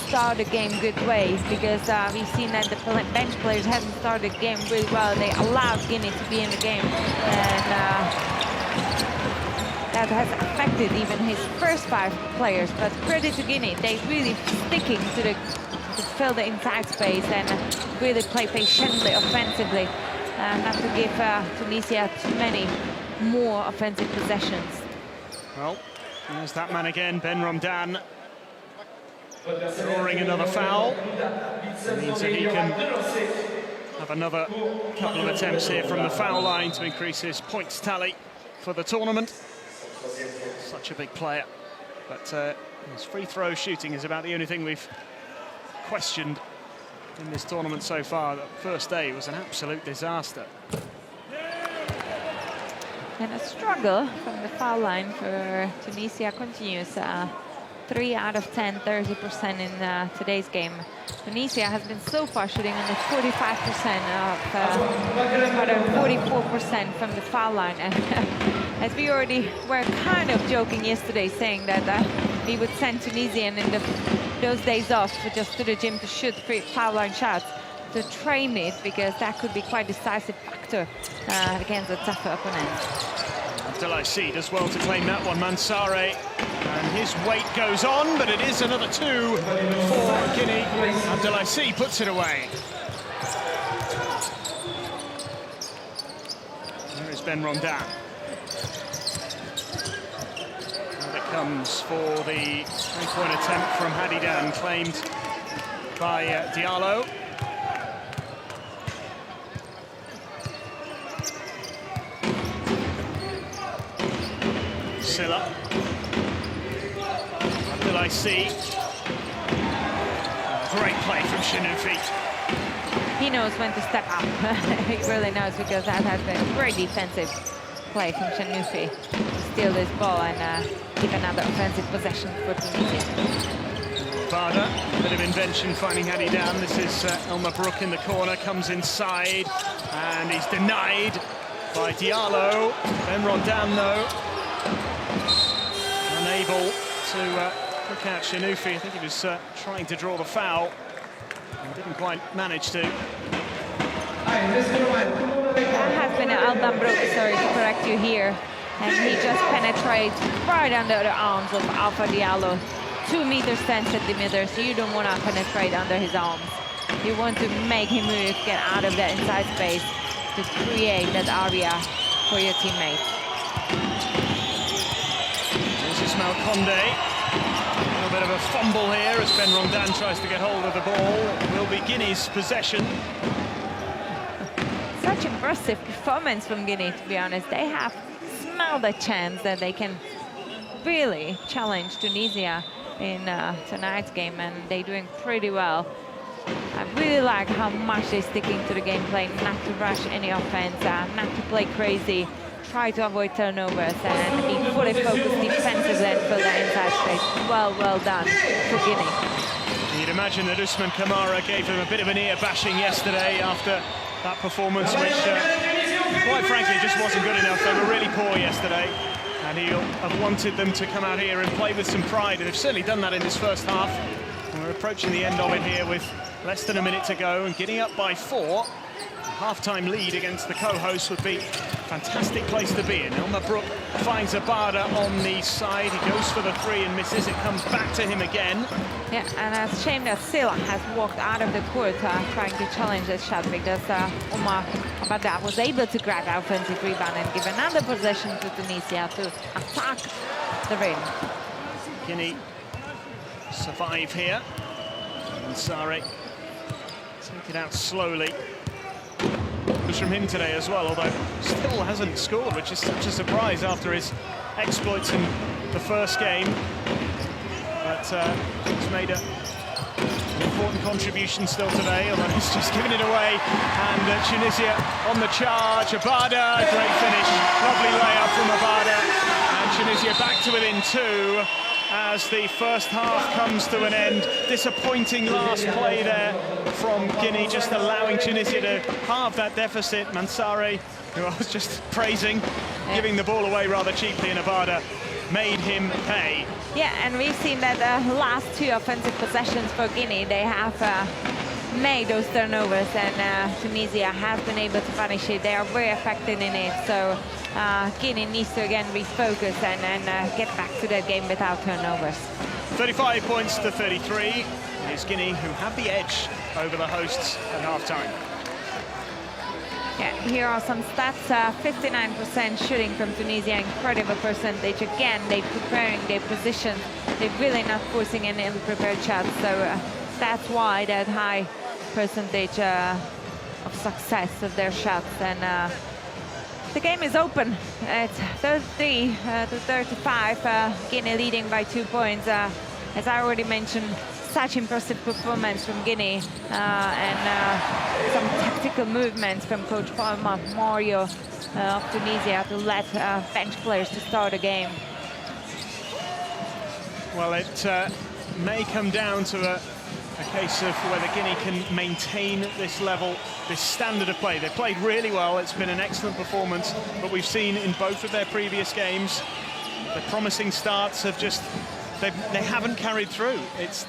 start the game good ways, because we've seen that the bench players haven't started the game really well. They allowed Guinea to be in the game, and that has affected even his first 5 players. But credit to Guinea, they're really sticking to fill the inside space and really play patiently offensively, not to give Tunisia too many more offensive possessions. Well, there's that man again, Ben Rondin, drawing another foul. It means that he can have another couple of attempts here from the foul line to increase his points tally for the tournament. Such a big player, but his free throw shooting is about the only thing we've questioned in this tournament so far. The first day was an absolute disaster. And a struggle from the foul line for Tunisia continues. 3 out of 10, 30% in today's game. Tunisia has been so far shooting only 45% of 44% from the foul line. And as we already were kind of joking yesterday, saying that we would send Tunisian in those days off just to the gym to shoot free foul line shots, to train it, because that could be quite a decisive factor against a tougher opponent. Abdelaziz does well to claim that one, Mansare, and his weight goes on, but it is another 2 for Guinea. Abdelaziz puts it away. There is Ben Rondin. And it comes for the 3-point attempt from Hadidan, claimed by Diallo. Silla. I see. Great play from Shinufi. He knows when to step up. He really knows, because that has been a very defensive play from Shinufi to steal this ball and give another offensive possession for Tunisia. Barda, a bit of invention finding Hadi down. This is Elmer Brook in the corner, comes inside, and he's denied by Diallo. Ben Rondon, though, unable to look out Shinufi. I think he was trying to draw the foul and didn't quite manage to. That has been Alban Brook, sorry to correct you here. And he just penetrates right under the arms of Alpha Diallo. 2 meters, 10 centimeters. You don't want to penetrate under his arms. You want to make him move, get out of that inside space to create that area for your teammate. This is Malconde. A little bit of a fumble here as Ben Rondon tries to get hold of the ball. It will be Guinea's possession. Such impressive performance from Guinea, to be honest. They have smelled a chance that they can really challenge Tunisia in tonight's game, and they're doing pretty well. I really like how much they're sticking to the gameplay, not to rush any offense, not to play crazy, try to avoid turnovers, and be fully focused defensively and fill the inside space. Well done for Guinea. You'd imagine that Usman Kamara gave them a bit of an ear bashing yesterday after that performance, which quite frankly just wasn't good enough. They were really poor yesterday, and he'll have wanted them to come out here and play with some pride, and they've certainly done that in this first half. And we're approaching the end of it here with less than a minute to go, and getting up by 4. A half-time lead against the co-host would be a fantastic place to be in. Elmer Brook finds Abada on the side. He goes for the 3 and misses. It comes back to him again. Yeah, and it's a shame that Silla has walked out of the court trying to challenge this shot, because Omar Abada was able to grab an offensive rebound and give another possession to Tunisia to attack the rim. Guinea survive here. And Sari take it out slowly. It was from him today as well, although still hasn't scored, which is such a surprise after his exploits in the first game. But he's made an important contribution still today, although he's just given it away. And Tunisia on the charge. Abada, great finish. Lovely layup from Abada. And Tunisia back to within 2 as the first half comes to an end. Disappointing last play there from Guinea, just allowing Tunisia to halve that deficit. Mansari, who I was just praising, giving the ball away rather cheaply, and Abada made him pay. Yeah, and we've seen that the last 2 offensive possessions for Guinea, they have made those turnovers, and Tunisia has been able to punish it. They are very effective in it, so Guinea needs to again refocus and get back to that game without turnovers. 35 points to 33. It's Guinea who have the edge over the hosts at half-time. Yeah, here are some stats. 59% shooting from Tunisia, incredible percentage. Again, they're preparing their position. They're really not forcing any unprepared shots, so that's why that high percentage of success of their shots. And the game is open. It's 33 to 35. Guinea leading by 2 points. As I already mentioned, such impressive performance from Guinea, and some tactical movements from Coach Mario of Tunisia to let bench players to start a game. Well, it may come down to a case of whether Guinea can maintain this level, this standard of play. They've played really well. It's been an excellent performance, but we've seen in both of their previous games, the promising starts have just, they haven't carried through.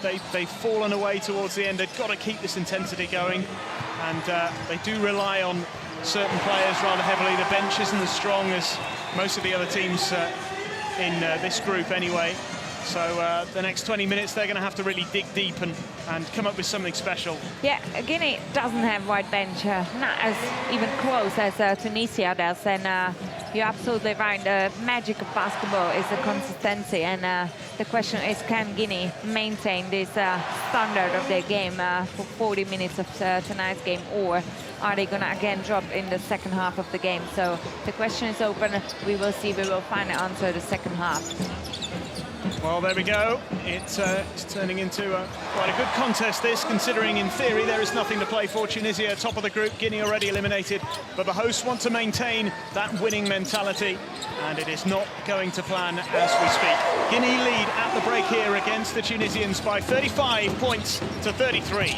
They've fallen away towards the end. They've got to keep this intensity going, and they do rely on certain players rather heavily. The bench isn't as strong as most of the other teams in this group anyway. So the next 20 minutes, they're going to have to really dig deep and come up with something special. Yeah, Guinea doesn't have wide bench, not as even close as Tunisia does. And you're absolutely right. The magic of basketball is the consistency. And the question is, can Guinea maintain this standard of their game for 40 minutes of tonight's game, or are they going to again drop in the second half of the game? So the question is open. We will see. We will find the answer the second half. Well, there we go. It's turning into quite a good contest, this, considering in theory there is nothing to play for. Tunisia, top of the group, Guinea already eliminated, but the hosts want to maintain that winning mentality, and it is not going to plan as we speak. Guinea lead at the break here against the Tunisians by 35 points to 33.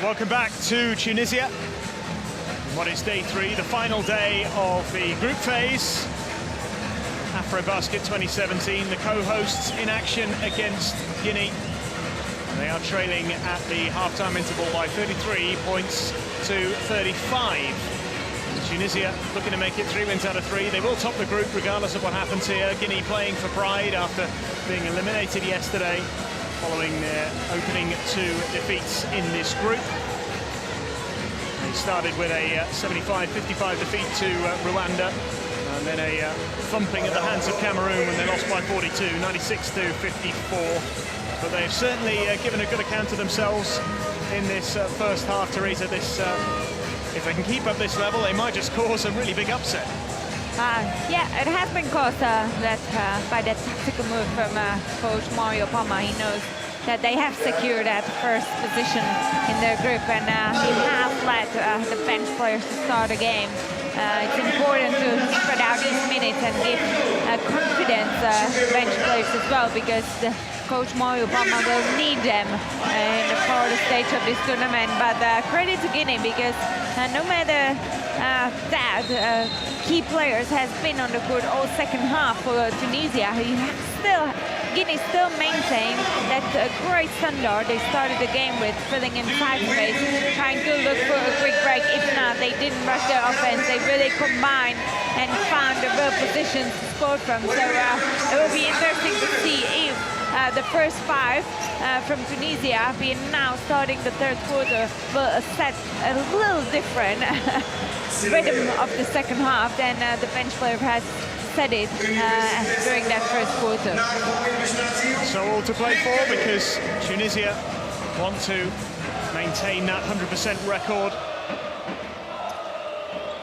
Welcome back to Tunisia. What is day 3, the final day of the group phase. AfroBasket 2017, the co-hosts in action against Guinea. They are trailing at the half-time interval by 33 points to 35. Tunisia looking to make it 3 wins out of 3. They will top the group regardless of what happens here. Guinea playing for pride after being eliminated yesterday, following their opening 2 defeats in this group. They started with a 75-55 defeat to Rwanda, and then a thumping at the hands of Cameroon when they lost by 42, 96-54. But they've certainly given a good account of themselves in this first half, Teresa. If they can keep up this level, they might just cause a really big upset. Yeah, it has been caused by that tactical move from coach Mario Palma. He knows that they have secured that first position in their group, and he has let the bench players to start the game. It's important to spread out these minutes and give confidence bench players as well, because coach Mario Palma will need them in the further stage of this tournament. But credit to Guinea, because no matter that key players has been on the court all second half for Tunisia, Guinea still maintained that great standard they started the game with, filling in side space, trying to look for a quick break. If not, they didn't rush their offense. They really combined and found the real positions to score from. So it will be interesting to see if the first 5 from Tunisia, being now starting the third quarter, will set a little different rhythm of the second half than the bench player has set it during that first quarter. So all to play for, because Tunisia want to maintain that 100% record.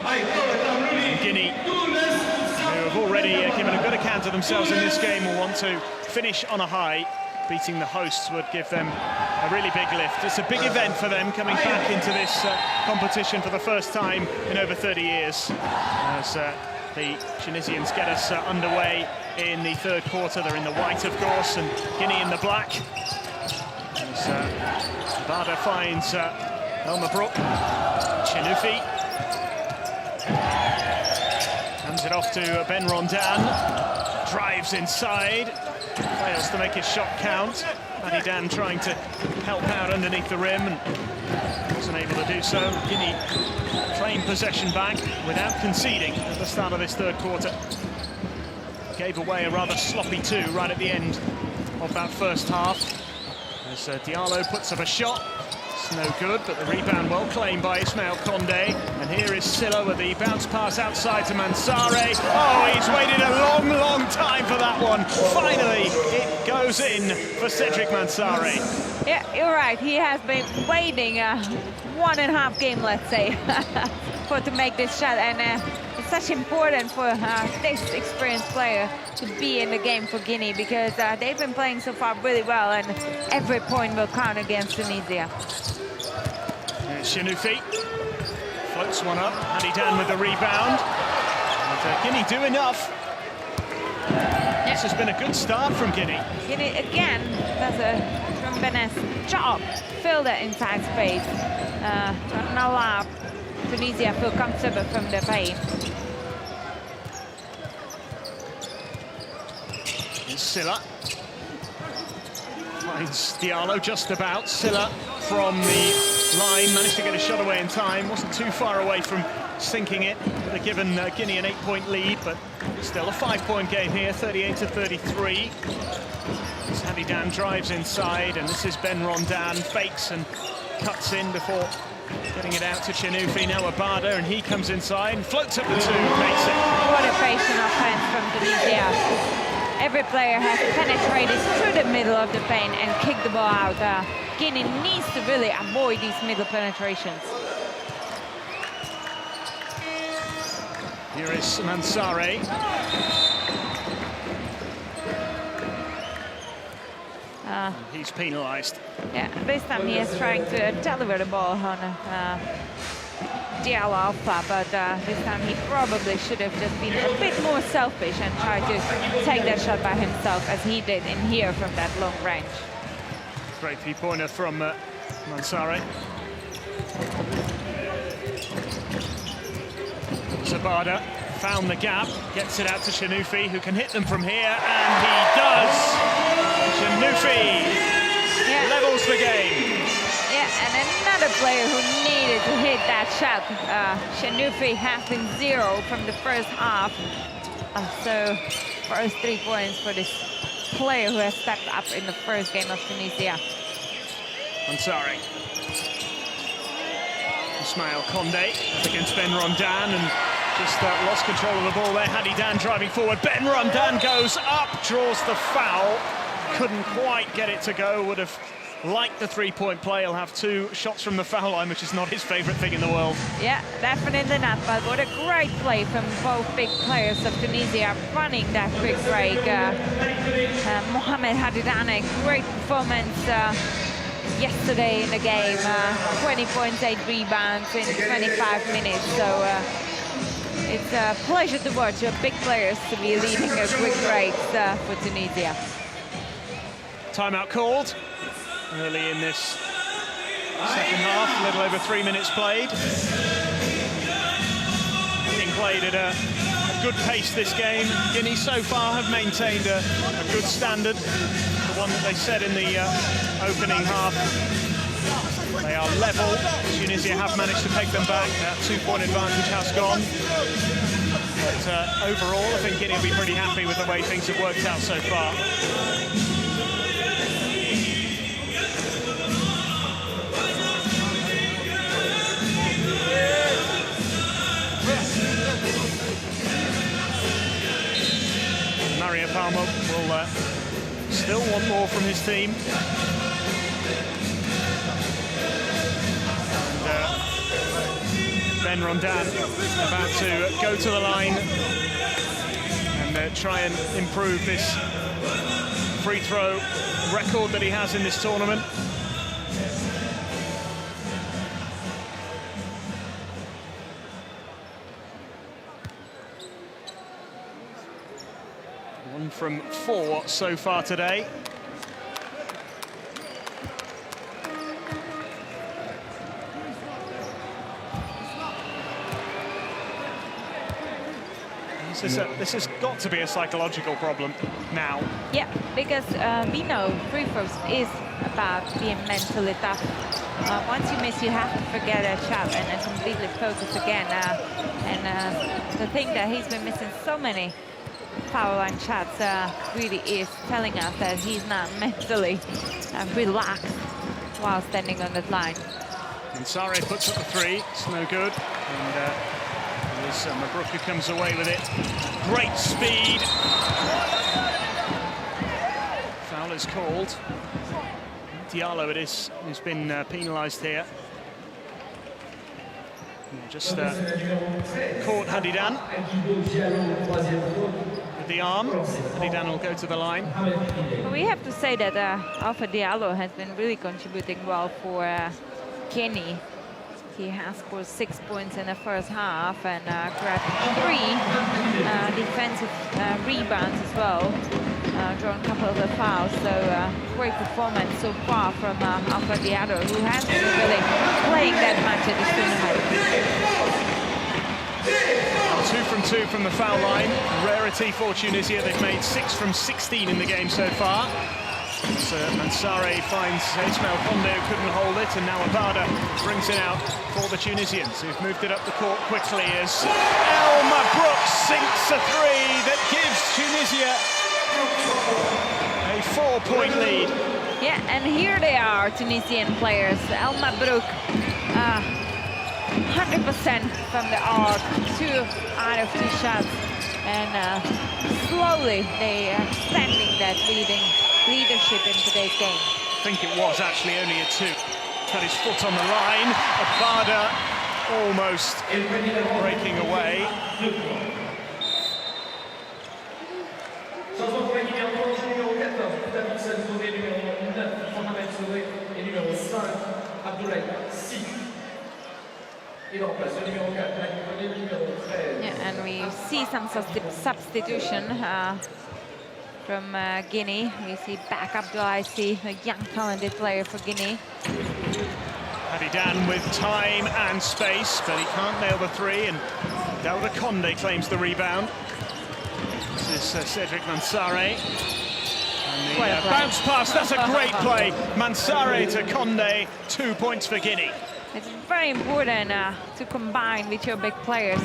And Guinea, who have already given a good account of themselves in this game, will want to finish on a high. Beating the hosts would give them a really big lift. It's a big event for them, coming back into this competition for the first time in over 30 years. As the Tunisians get us underway in the third quarter. They're in the white, of course, and Guinea in the black. As Bada finds Elmer Brook. Chinoufi hands it off to Ben Rondan. Drives inside. Fails to make his shot count. Paddy Dan trying to help out underneath the rim and wasn't able to do so. Guinea claimed possession back without conceding at the start of this third quarter. Gave away a rather sloppy 2 right at the end of that first half. As Diallo puts up a shot. It's no good, but the rebound well claimed by Ismail Condé. And here is Silla with the bounce pass outside to Mansare. Oh, he's waited a long, long time for that one. Finally, it goes in for Cedric Mansare. Yeah, you're right. He has been waiting 1.5 game, let's say, to make this shot. And it's such important for this experienced player to be in the game for Guinea, because they've been playing so far really well, and every point will count against Tunisia. Chinoufi floats one up. Paddy Dan with the rebound. And, Guinea do enough. This has been a good start from Guinea. Guinea again does a tremendous job. Fill that inside space. Don't allow Tunisia feel comfortable from the paint. Silla finds Diallo just about. Silla from the line, managed to get a shot away in time. Wasn't too far away from sinking it. They've given Guinea an 8-point lead, but still a 5-point game here, 38-33. As Paddy Dan drives inside, and this is Ben Rondan, fakes and cuts in before getting it out to Chinoufi. Now Abada, and he comes inside and floats up the 2, makes it. What a patient offense from Tunisia. Every player has penetrated through the middle of the paint and kicked the ball out. Guinea needs to really avoid these middle penetrations. Here is Mansare. He's penalised. Yeah, this time he is trying to deliver the ball on Diallo Alpha, but this time he probably should have just been a bit more selfish and tried to take that shot by himself, as he did in here from that long range. Great three-pointer from Mansare. Zabada found the gap, gets it out to Shanufi, who can hit them from here, and he does! Shanufi levels the game. Yeah, and another player who needed to hit that shot. Shanufi has been 0 from the first half. So, first 3 points for this player who has stepped up in the first game of Tunisia. Ansari. Ismail Condé against Ben Rondan, and just lost control of the ball there. Hadi Dan driving forward. Ben Rondan goes up, draws the foul. Couldn't quite get it to go. Would have liked the three-point play. He'll have 2 shots from the foul line, which is not his favourite thing in the world. Yeah, definitely not. But what a great play from both big players of Tunisia running that quick break. Mohamed Hadidane, great performance yesterday in the game. 20 points, 8 rebounds in 25 minutes. So it's a pleasure to watch big players to be leading a quick breaks for Tunisia. Timeout called early in this second half, a little over 3 minutes played. Being played at a good pace this game. Guinea so far have maintained a good standard, the one that they set in the opening half. They are level. Tunisia have managed to take them back. That 2-point advantage has gone. But overall, I think Guinea will be pretty happy with the way things have worked out so far. Mario Palma will still want more from his team. And Ben Rondan about to go to the line and try and improve this free throw record that he has in this tournament. One from 4 so far today. This has got to be a psychological problem now. Yeah, because we know free throws is about being mentally tough. Once you miss, you have to forget a shot and then completely focus again. And the thing that he's been missing so many foul line shots really is telling us that he's not mentally relaxed while standing on that line. Mansare puts up the 3, it's no good. And there's Mabrouk who comes away with it. Great speed. Foul is called. Diallo it is, who's been penalised here. Just caught Hadidan with the arm. Hadidan will go to the line. We have to say that Alpha Diallo has been really contributing well for Guinea. He has scored 6 points in the first half and grabbed 3 defensive rebounds as well. Drawn a couple of the fouls, so great performance so far from Alpha Diallo, who hasn't been really playing that much at this tournament. 2 from 2 from the foul line, rarity for Tunisia. They've made 6 from 16 in the game so far. So Mansare finds Ismail Condé, who couldn't hold it, and now Abada brings it out for the Tunisians, who've moved it up the court quickly as El Mabrouk sinks a 3 that gives Tunisia a 4-point lead. Yeah, and here they are, Tunisian players. El Mabrouk, 100% from the arc, 2 out of 2 shots, and slowly they are extending that leadership in today's game. I think it was actually only a 2. Had his foot on the line. Abada almost breaking away. Yeah, and we see some substitution from Guinea. We see back Abdulaziz, a young talented player for Guinea. Abidan with time and space, but he can't nail the three, and Delta Conde claims the rebound. This is Cedric Mansare. And the bounce pass, that's a great play. Mansare to Conde, 2 points for Guinea. It's very important to combine with your big players.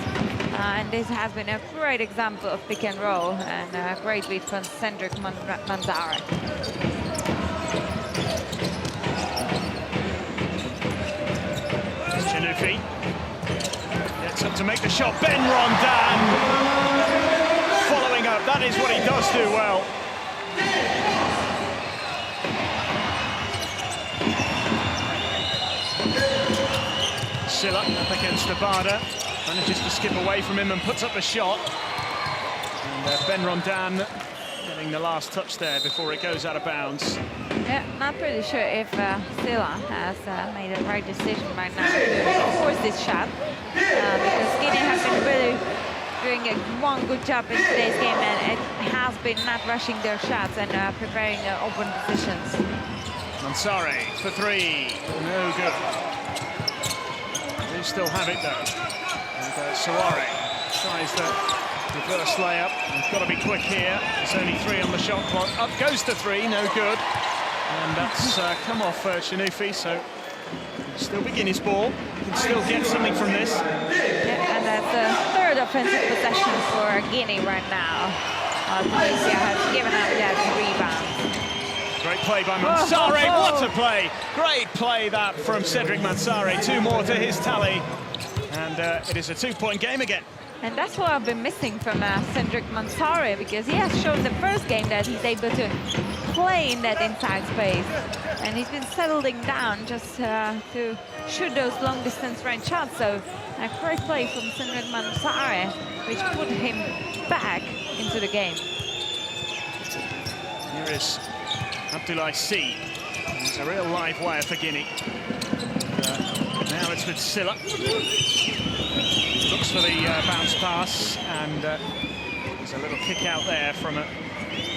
And this has been a great example of pick and roll, and a great lead from Cedric Mansare. Chinufi gets up to make the shot. Ben Rondan following up. That is what he does do well. Silla up against Abada. Manages to skip away from him and puts up the shot. And Ben Rondan getting the last touch there before it goes out of bounds. Yeah, not pretty sure if Silla has made the right decision right now to force this shot. Because Guinea has been really doing one good job in today's game, and it has been not rushing their shots and preparing open positions. Mansare for three. No good. They still have it though. And Sawari tries the reverse layup. He's got to be quick here. It's only 3 on the shot clock. Up goes to 3, no good. And that's come off Chinufi, so still Guinea's ball. Can still get something from this. Yeah, and that's the third offensive possession for Guinea right now. Tunisia has given up that rebound. Great play by Mansare. What a play! Great play that from Cedric Mansare. 2 more to his tally. And it is a 2-point game again. And that's what I've been missing from Cedric Mansare, because he has shown the first game that he's able to play in that inside space. And he's been settling down just to shoot those long-distance range shots. So a great play from Cedric Mansare, which put him back into the game. Here is Abdulaziz. He's a real live wire for Guinea. Now it's with Silla. Looks for the bounce pass, and there's a little kick out there from a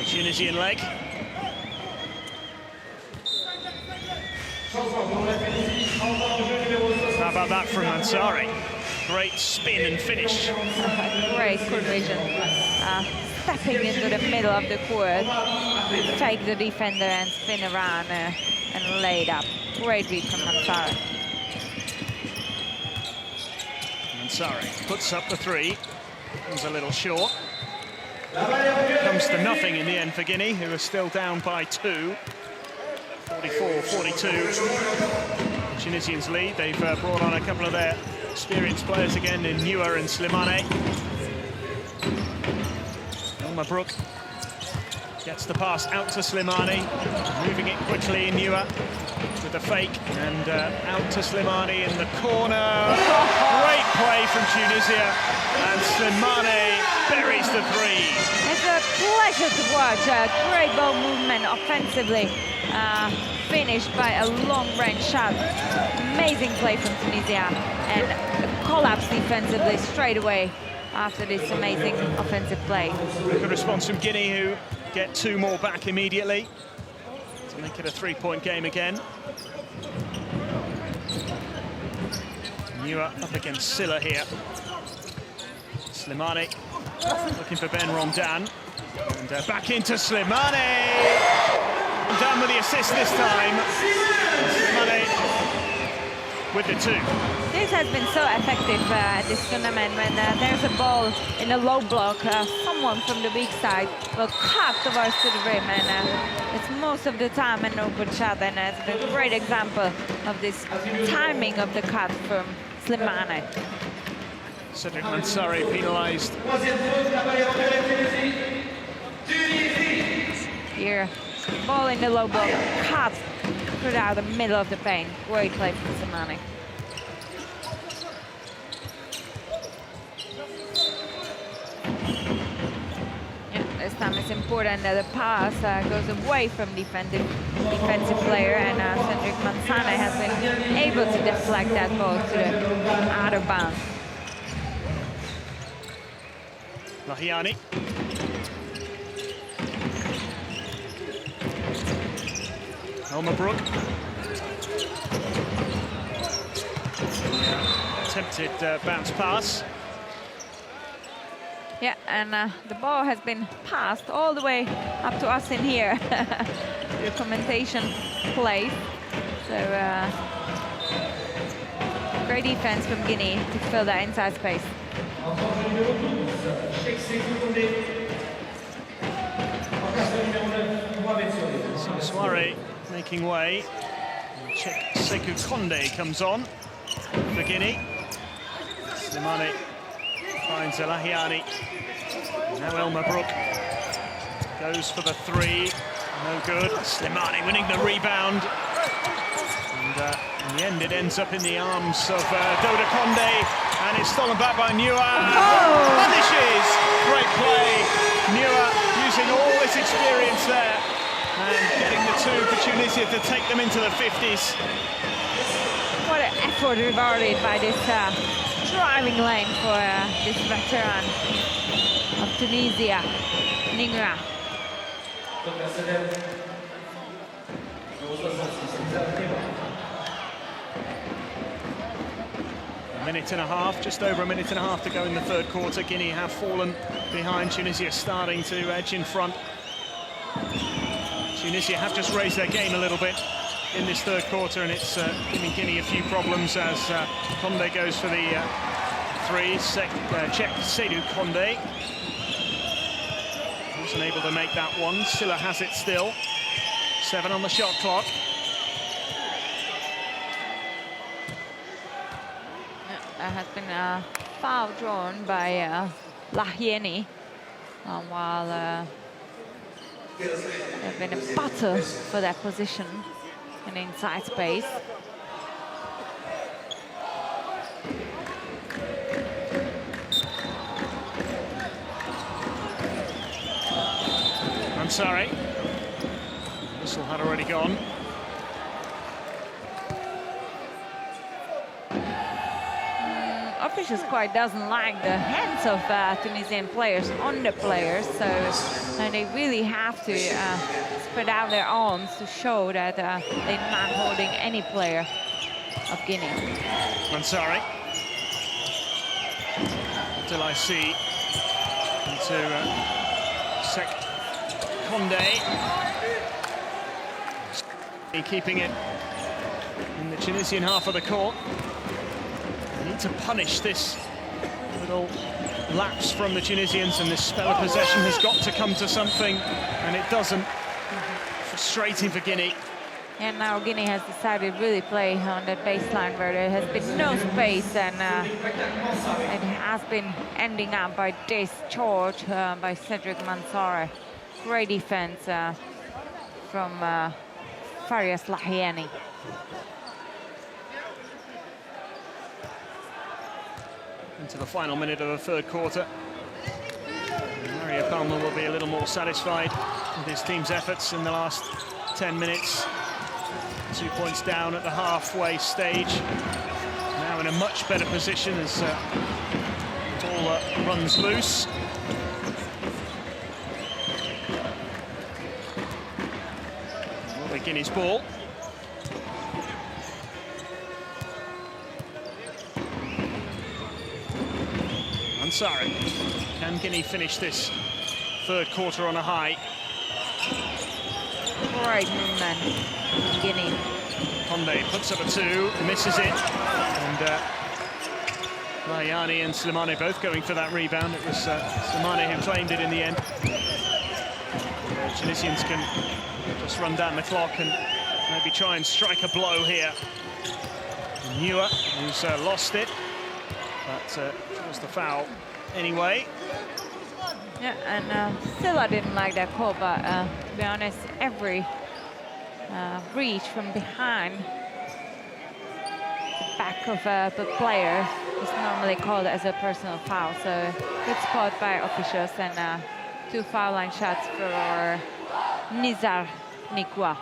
Tunisian leg. How about that from Mansare? Great spin and finish. Great court vision. Stepping into the middle of the court, fake the defender and spin around and lay it up. Great read from Mansare. Mansare puts up the 3. Comes a little short. Comes to nothing in the end for Guinea, who are still down by 2. 44-42. Tunisians lead. They've brought on a couple of their experienced players again in Nua and Slimane. Brook gets the pass out to Slimane, moving it quickly in Nua with the fake, and out to Slimane in the corner. Great play from Tunisia, and Slimane buries the 3. It's a pleasure to watch. Great ball movement offensively, finished by a long-range shot. Amazing play from Tunisia, and collapse defensively straight away after this amazing offensive play. Good response from Guinea, who get 2 more back immediately to make it a 3-point game again. Nua up against Silla here. Slimane looking for Ben Rondan, and back into Slimane. Rondan with the assist this time. Slimane with the 2. This has been so effective at this tournament. When there's a ball in a low block, someone from the weak side will cut towards to the rim, and it's most of the time an open shot, and it's been a great example of this timing of the cut from Slimane. Cedric Mansare penalised. Here, ball in the low block, cut through the middle of the paint. Great play from Slimane. Yeah, this time it's important that the pass goes away from defensive player, and Cedric Manzana has been able to deflect that ball to the out of bounds. Lahiani. Elmer Brook. Attempted bounce pass. Yeah, and the ball has been passed all the way up to us in here. The commentation place. So great defense from Guinea to fill that inside space. So Soiree making way. Sekou Konde comes on for Guinea. Slimani finds Lahiani. Now Elmer Brook goes for the three. No good. Slimani winning the rebound. And in the end, it ends up in the arms of Doda Konde. And it's stolen back by Nua. Punishes! Great play. Nua using all his experience there. And getting the two for Tunisia to take them into the 50s. What an effort rewarded by this driving lane for this veteran of Tunisia, Ningra. A minute and a half, just over a minute and a half to go in the third quarter. Guinea have fallen behind. Tunisia starting to edge in front. Tunisia have just raised their game a little bit in this third quarter, and it's giving Guinea a few problems as Konde goes for the three. Check Sekou Konde. Wasn't able to make that one. Silla has it still. 7 on the shot clock. There has been a foul drawn by Lahiani, while there's been a battle for that position in inside space. I'm sorry. Whistle had already gone. Officials quite doesn't like the hands of Tunisian players on the players, so they really have to spread out their arms to show that they're not holding any player of Guinea. I'm sorry. Until I see into Sekou Konde. Keeping it in the Tunisian half of the court. Need to punish this little lapse from the Tunisians, and this spell of possession has got to come to something, and it doesn't. Frustrating for Guinea. And now Guinea has decided to really play on that baseline where there has been no space, and it has been ending up by discharge by Cedric Mansour. Great defense from Farias Lahiani. Into the final minute of the third quarter. Mario Palmer will be a little more satisfied with his team's efforts in the last 10 minutes. 2 points down at the halfway stage. Now in a much better position as it all runs loose. Will be Guinea's ball. Ansari. Can Guinea finish this third quarter on a high? Great movement, Guinea. Konde puts up a 2, misses it, and Lahiani and Slimani both going for that rebound. It was Slimani who claimed it in the end. The Tunisians can just run down the clock and maybe try and strike a blow here. Nua, who's lost it, but was the foul anyway. Yeah, and still I didn't like that call, but to be honest, every reach from behind the back of the player is normally called as a personal foul. So good spot by officials, and 2 foul line shots for Nizar Nikwa.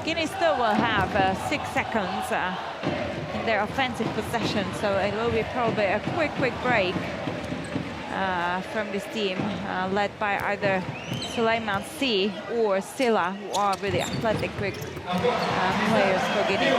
Guinea still will have 6 seconds in their offensive possession, so it will be probably a quick break from this team, led by either Suleiman C or Silla, who are really athletic, quick players for Guinea.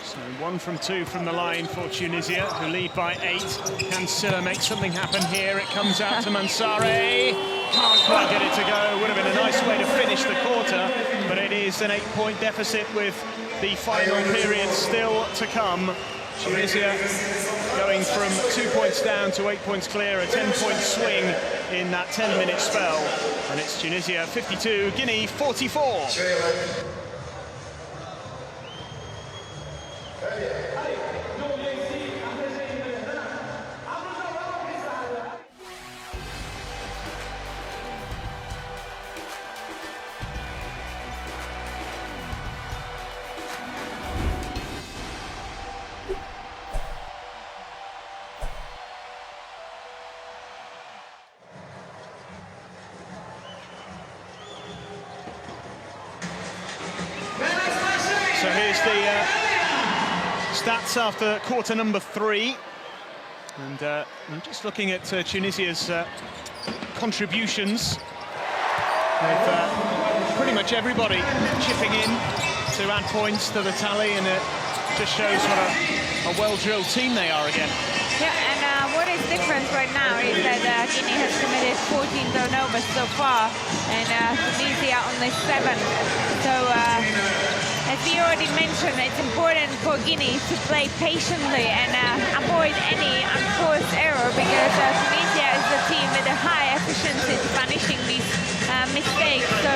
So 1 from 2 from the line for Tunisia, who lead by 8. Can Silla make something happen here? It comes out to Mansare. Can't quite get it to go. Would have been a nice way to finish the quarter, but it is an 8-point deficit with the final period still to come. Tunisia going from 2 points down to 8 points clear, a 10-point swing in that 10-minute spell. And it's Tunisia 52, Guinea 44. So here's the stats after quarter number 3. And I'm just looking at Tunisia's contributions. With pretty much everybody chipping in to add points to the tally, and it just shows what a well-drilled team they are again. Yeah, and what is different right now is that Guinea has committed 14 turnovers so far, and Tunisia only 7. So, as we already mentioned, it's important for Guinea to play patiently and avoid any unforced error, because Tunisia is the team with a high efficiency to punishing these mistakes. So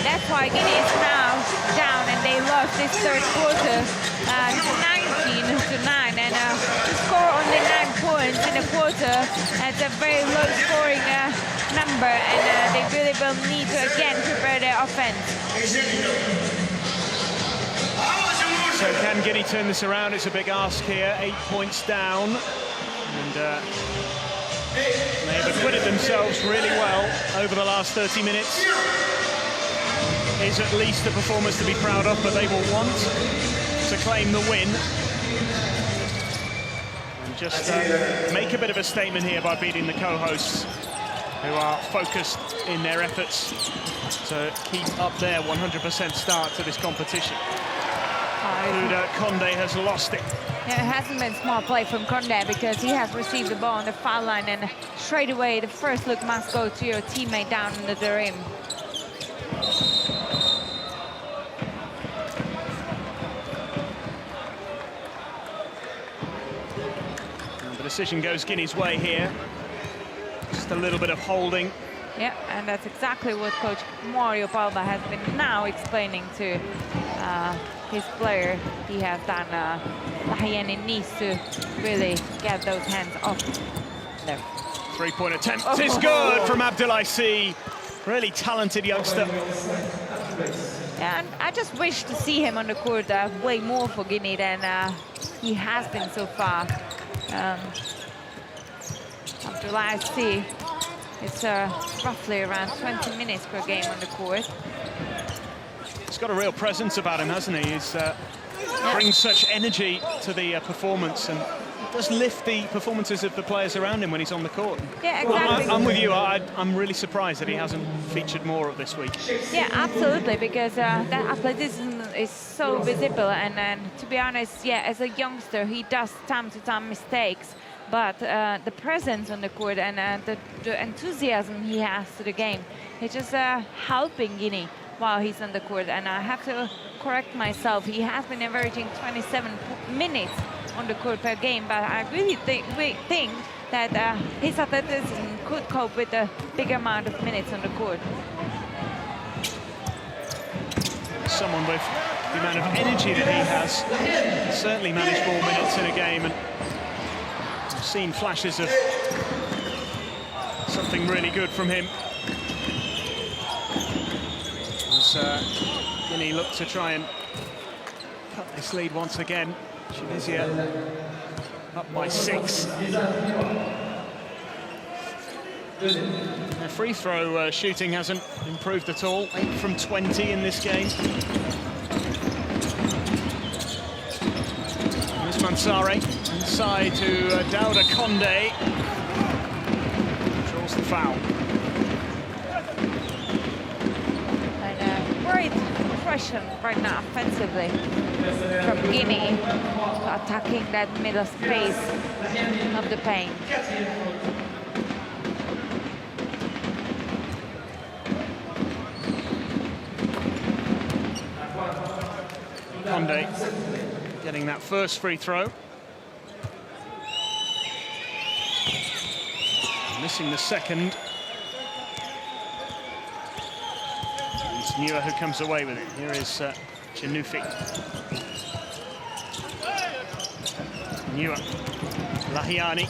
that's why Guinea is now down, and they lost this third quarter 19-9, and to score only 9 points in a quarter, that's a very low scoring number, and they really will need to again prepare their offense. So can Guinea turn this around? It's a big ask here. 8 points down, and they have acquitted themselves really well over the last 30 minutes. Is at least a performance to be proud of, but they will want to claim the win and just make a bit of a statement here by beating the co-hosts, who are focused in their efforts to keep up their 100% start to this competition. Conde has lost it. Yeah, it hasn't been small play from Conde, because he has received the ball on the foul line, and straight away the first look must go to your teammate down under the rim. And the decision goes Guinea's way here. Just a little bit of holding. Yeah, and that's exactly what Coach Mario Palva has been now explaining to his player. He has done Lahiyani needs to really get those hands off there. 3-point attempt is good from Abdoulaye C. Really talented youngster. Yeah, and I just wish to see him on the court way more for Guinea than he has been so far. Abdoulaye C. It's roughly around 20 minutes per game on the court. He's got a real presence about him, hasn't he? He brings such energy to the performance, and does lift the performances of the players around him when he's on the court. Yeah, exactly. I'm with you. I'm really surprised that he hasn't featured more of this week. Yeah, absolutely, because that athleticism is so visible, and to be honest, yeah, as a youngster, he does time to time mistakes. But the presence on the court and the enthusiasm he has to the game, it's just helping Guinea while he's on the court. And I have to correct myself. He has been averaging 27 minutes on the court per game, but I really think that his athleticism could cope with a bigger amount of minutes on the court. Someone with the amount of energy that he has certainly managed more minutes in a game, and seen flashes of Something really good from him. As Guinea look to try and cut this lead once again. Tunisia up by 6. Their free throw shooting hasn't improved at all. 8 from 20 in this game. Here's Mansare inside to Dauda Condé. Draws the foul. And great pressure right now offensively from Guinea, attacking that middle space of the paint. Condé getting that first free throw. Missing the second. It's Nua who comes away with it. Here is Chinufi. Nua. Lahiani.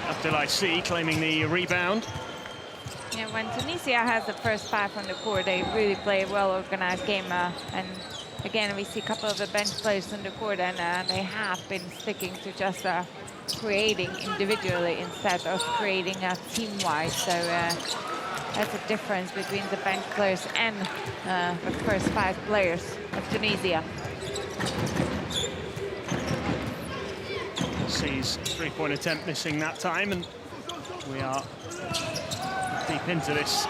Abdelaziz claiming the rebound. Yeah, when Tunisia has the first 5 on the court, they really play a well-organized game. And again, we see a couple of the bench players on the court, and they have been sticking to just creating individually instead of creating team-wide. So that's a difference between the bench players and the first 5 players of Tunisia. Sees three-point attempt missing that time, and we are deep into this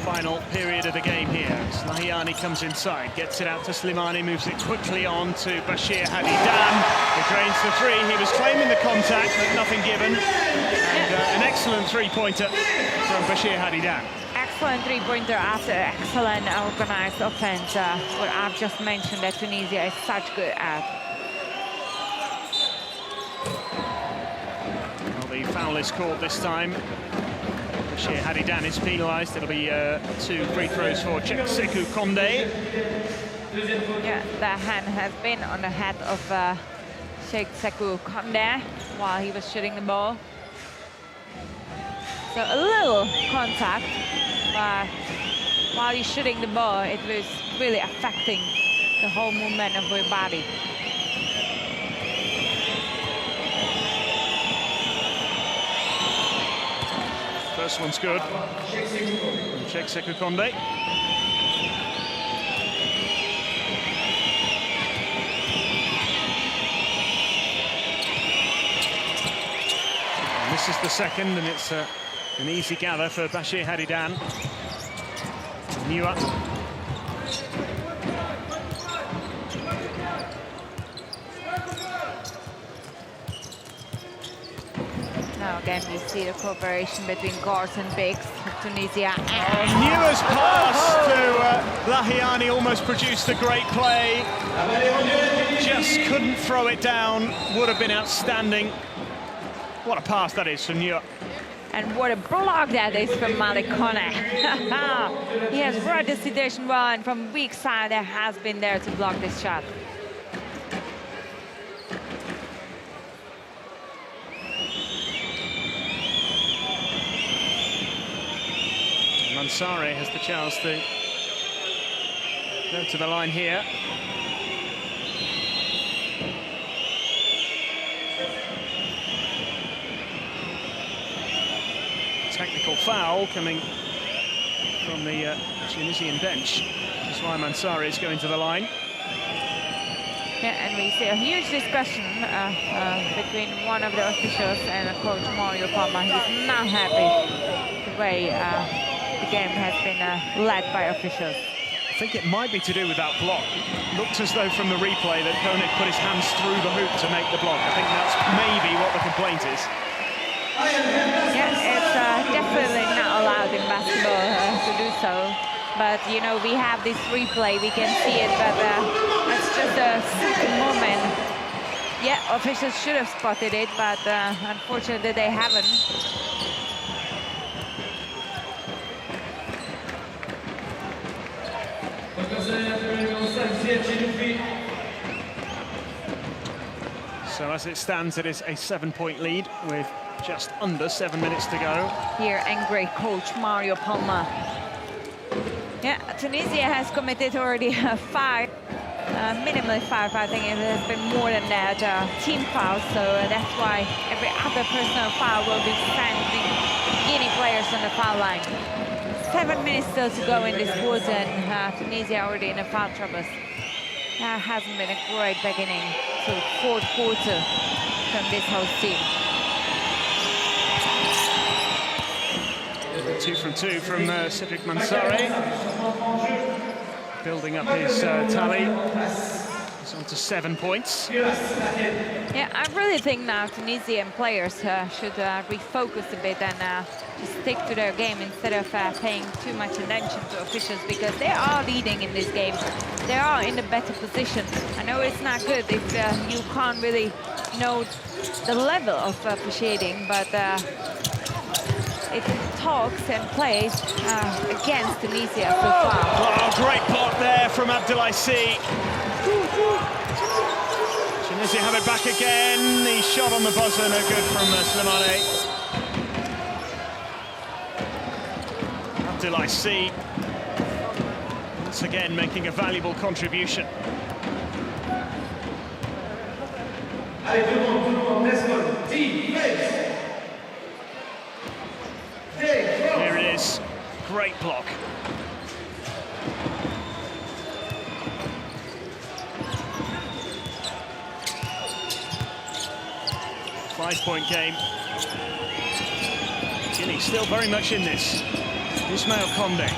final period of the game here. Lahiani comes inside, gets it out to Slimani, moves it quickly on to Bashir Hadidan. He drains the 3. He was claiming the contact, but nothing given. And an excellent three-pointer from Bashir Hadidan. Excellent three-pointer after excellent organized offense, what I've just mentioned that Tunisia is such good at. Well, the foul is called this time. Bashir Hadidan is penalised. It'll be 2 free throws for Cheikhsekou Condé. Yeah, the hand has been on the head of Cheikhsekou Condé while he was shooting the ball. So a little contact, but while you're shooting the ball, it was really affecting the whole movement of your body. First one's good. Cheikhsekou Condé. And this is the second, and it's an easy gather for Bashir Hadidan. Nua. Now again, we see the cooperation between guards and bigs of Tunisia. Nua's pass to Lahiani almost produced a great play. Just couldn't throw it down. Would have been outstanding. What a pass that is from Nua. And what a block that is from Malik Kone. He has brought the situation well, and from weak side there has been there to block this shot. Mansare has the chance to go to the line here. Technical foul coming from the Tunisian bench. That's why Mansare is going to the line. Yeah, and we see a huge discussion between one of the officials and Coach Mario Palma. He's not happy the way the game has been led by officials. I think it might be to do with that block. Looked as though from the replay that Koenig put his hands through the hoop to make the block. I think that's maybe what the complaint is. Yeah, it's definitely not allowed in basketball to do so. But, you know, we have this replay, we can see it, but it's just a second moment. Yeah, officials should have spotted it, but unfortunately they haven't. So as it stands, it is a 7-point lead with just under 7 minutes to go. Here, angry coach Mario Palma. Yeah, Tunisia has committed already 5, minimally 5. I think it has been more than that, team fouls. So that's why every other personal foul will be sent the Guinea players on the foul line. 7 minutes still to go in this quarter, and Tunisia already in the foul troubles. That hasn't been a great beginning to fourth quarter from this host team. 2 from 2 from Cedric Mansari. Building up his tally. He's on to 7 points. Yeah, I really think now Tunisian players should refocus a bit and just stick to their game instead of paying too much attention to officials, because they are leading in this game. They are in a better position. I know it's not good if you can't really know the level of officiating, but it talks and plays against Tunisia so far. Oh, great block there from Abdelaziz. Tunisia have it back again. The shot on the buzzer, no good from Slimane. Abdelaziz once again making a valuable contribution. Here it is, great block. Five-point game. Guinea still very much in this. Ismail Condé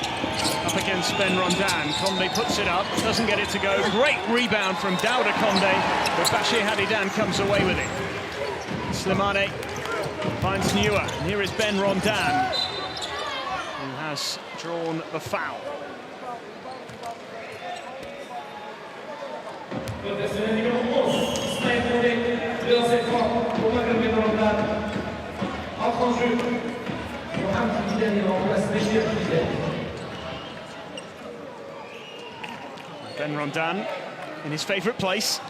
up against Ben Rondon. Condé puts it up, doesn't get it to go. Great rebound from Daouda Condé, but Bachir Hadidan comes away with it. Slimane finds Newer, and here is Ben Rondon, who has drawn the foul. Ben Rondon in his favourite place.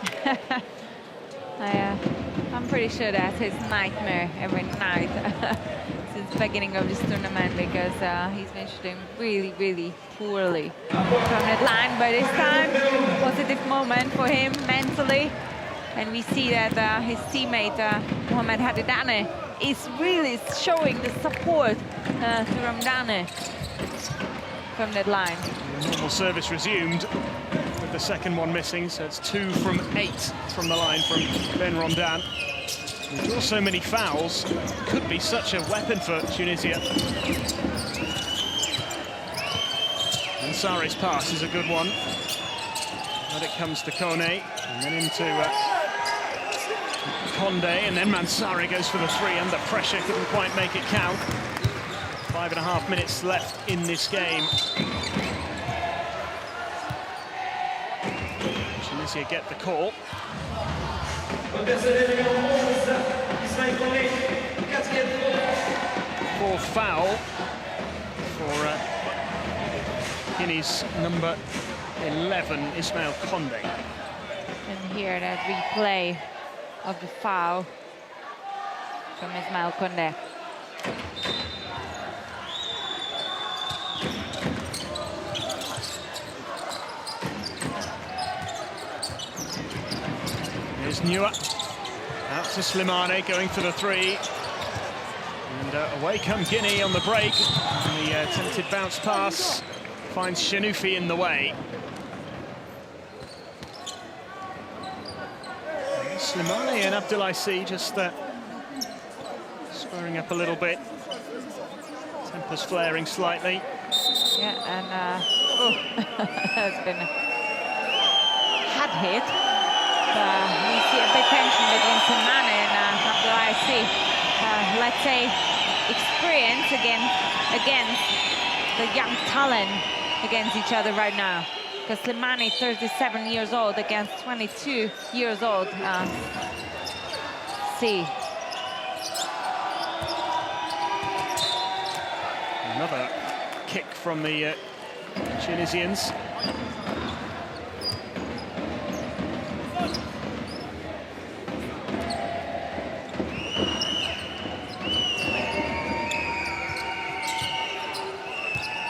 I'm pretty sure that's his nightmare every night since the beginning of this tournament, because he's been shooting really, really poorly from that line. But this time, positive moment for him mentally. And we see that his teammate, Mohamed Hadidane, is really showing the support to Ramdane from that line. Normal service resumed with the second one missing, so it's 2 from 8 from the line from Ben Rondon. With also many fouls, could be such a weapon for Tunisia. Ansari's pass is a good one, but it comes to Kone, and then into Condé, and then Mansari goes for the 3 under pressure, couldn't quite make it count. 5.5 minutes left in this game. Tunisia get the call. Fourth foul for Guinea's number 11, Ismail Condé. And here that replay of the foul from Ismail Condé. Here's Newer, out to Slimane, going for the 3. And away come Guinea on the break. And the attempted bounce pass finds Chenoufi in the way. Slimane and Abdelaziz just squaring up a little bit. Tempers flaring slightly. Yeah, and it's been a hard hit. We see a bit tension between Slimane and Abdelaziz. Let's say experience against the young talent against each other right now. Because Slimane, 37 years old against 22 years old. See. Another kick from the Tunisians.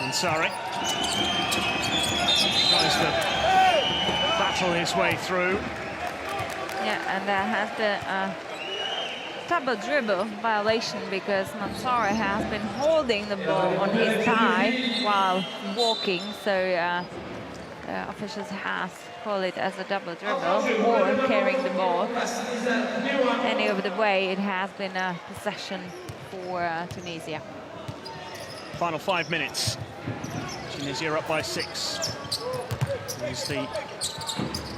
Ansari tries to battle his way through. Yeah, and there has been a double dribble violation because Ansari has been holding the ball on his thigh while walking, so officials have called it as a double dribble or carrying the ball. Any of the way, it has been a possession for Tunisia. Final 5 minutes. Tunisia up by 6. Here's the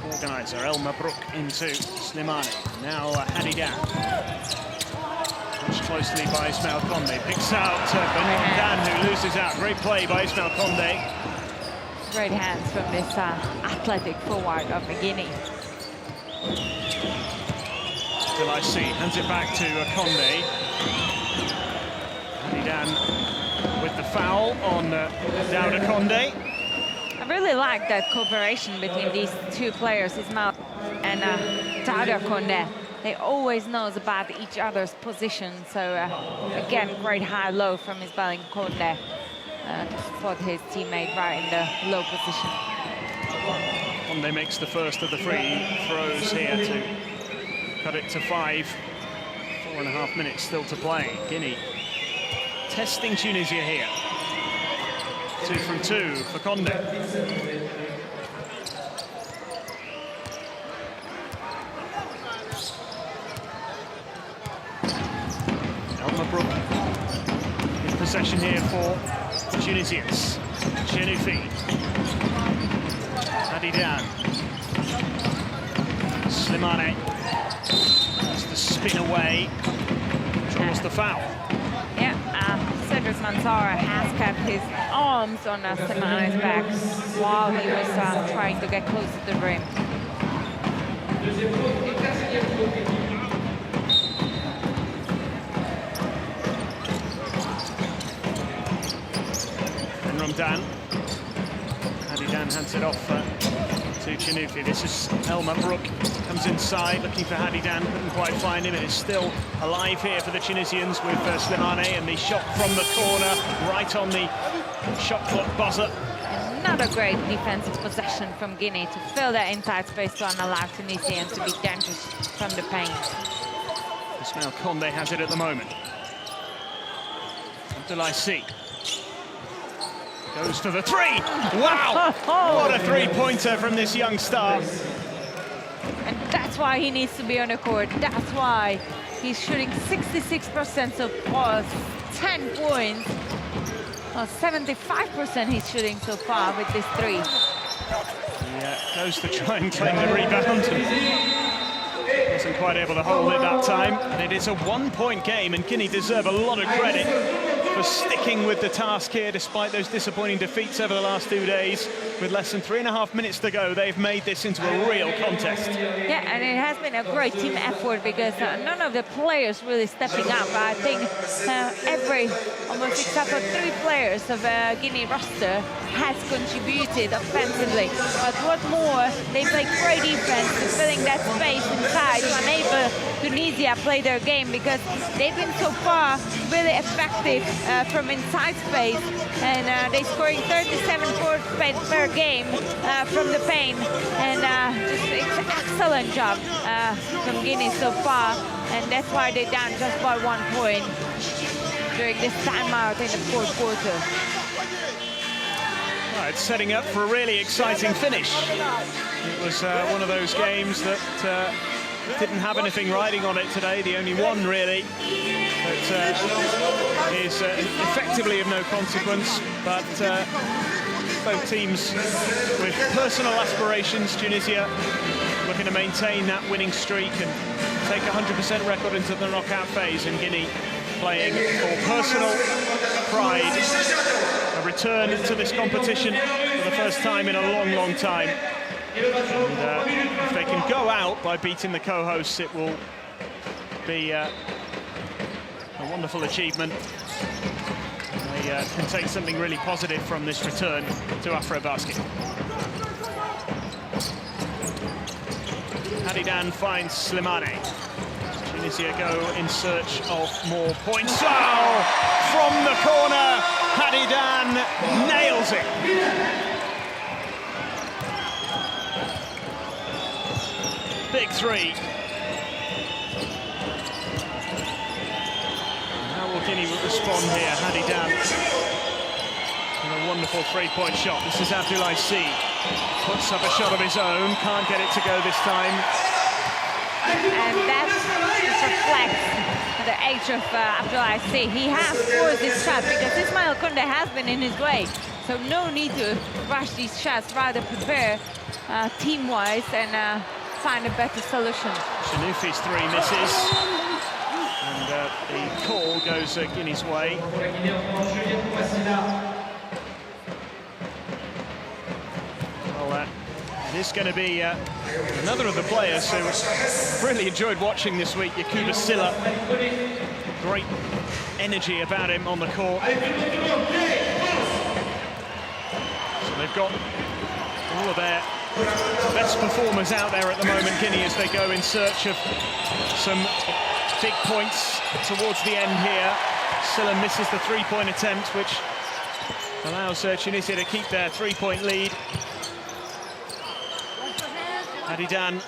organizer, El Mabrouk into Slimani. Now Hadidan. Watched closely by Ismail Condé. Picks out Ben who loses out. Great play by Ismail Condé. Great hands from this athletic forward of Guinea. Delacy hands it back to Condé. Hadidan with the foul on Daouda Condé. I really like that cooperation between these two players, Ismail and Daouda Condé. They always knows about each other's position. So again, great high-low from Ismail and Condé to spot his teammate right in the low position. Condé makes the first of the free throws here to cut it to 5. 4.5 minutes still to play. Guinea testing Tunisia here. 2 from 2 for Condé. El Mabrouk in possession here for Tunisians. Chenoufi. Hadidan. Slimani. That's the spin away. Draws the foul. Yeah, Cedric Mansara has kept his arms on Slimani's back while he was trying to get close to the rim. And Ramdan. Hadidan hands it off to Chenoufi. This is El Mabrouk. Comes inside, looking for Hadidan. Couldn't quite find him. It is still alive here for the Tunisians with Slimani, and the shot from the corner, right on the shot clock buzzer. Another great defensive possession from Guinea to fill that inside space to allow Tunisians to be dangerous from the paint. Ismail Condé has it at the moment. Delacy goes for the 3. Wow! What a three-pointer from this young star. And that's why he needs to be on the court. That's why he's shooting 66% so far, 10 points. Well, 75% he's shooting so far with this 3. Yeah, goes to try and claim the rebound. Wasn't quite able to hold it that time. And it is a 1-point game, and Guinea deserve a lot of credit for sticking with the task here despite those disappointing defeats over the last 2 days. With less than 3.5 minutes to go, they've made this into a real contest. Yeah, and it has been a great team effort because none of the players really stepping up. I think almost except for 3 players of Guinea roster has contributed offensively. But what more, they play great defense, filling that space inside to enable Tunisia play their game because they've been so far really effective from inside space, and they're scoring 37 points per game from the paint, and just it's an excellent job from Guinea so far, and that's why they're down just by 1 point during this timeout in the 4th quarter. Well, it's setting up for a really exciting finish. It was one of those games that didn't have anything riding on it today, the only one really that is effectively of no consequence, but both teams with personal aspirations. Tunisia looking to maintain that winning streak and take 100% record into the knockout phase, and Guinea playing for personal pride. A return to this competition for the first time in a long, long time. And if they can go out by beating the co-hosts, it will be a wonderful achievement. They can take something really positive from this return to AfroBasket. Hadidan finds Slimani. Tunisia go in search of more points. Oh, from the corner, Hadidan nails nails it. Big three. How will Guinea respond here? Hadi Dan. And a wonderful three-point shot. This is Abdoulaye Sy. Puts up a shot of his own. Can't get it to go this time. And that just reflects the age of Abdoulaye Sy. He has scored this shot because Ismail Koundé has been in his way. So no need to rush these shots, rather prepare team-wise and find a better solution. Shanufi's three misses. And the call goes Guinea's way. Well, it is going to be another of the players who really enjoyed watching this week, Yakuba Sylla. Great energy about him on the court. So they've got all of their best performers out there at the moment, Guinea, as they go in search of some big points towards the end here. Sylla misses the three-point attempt, which allows Tunisia to keep their three-point lead. Hadi Dan,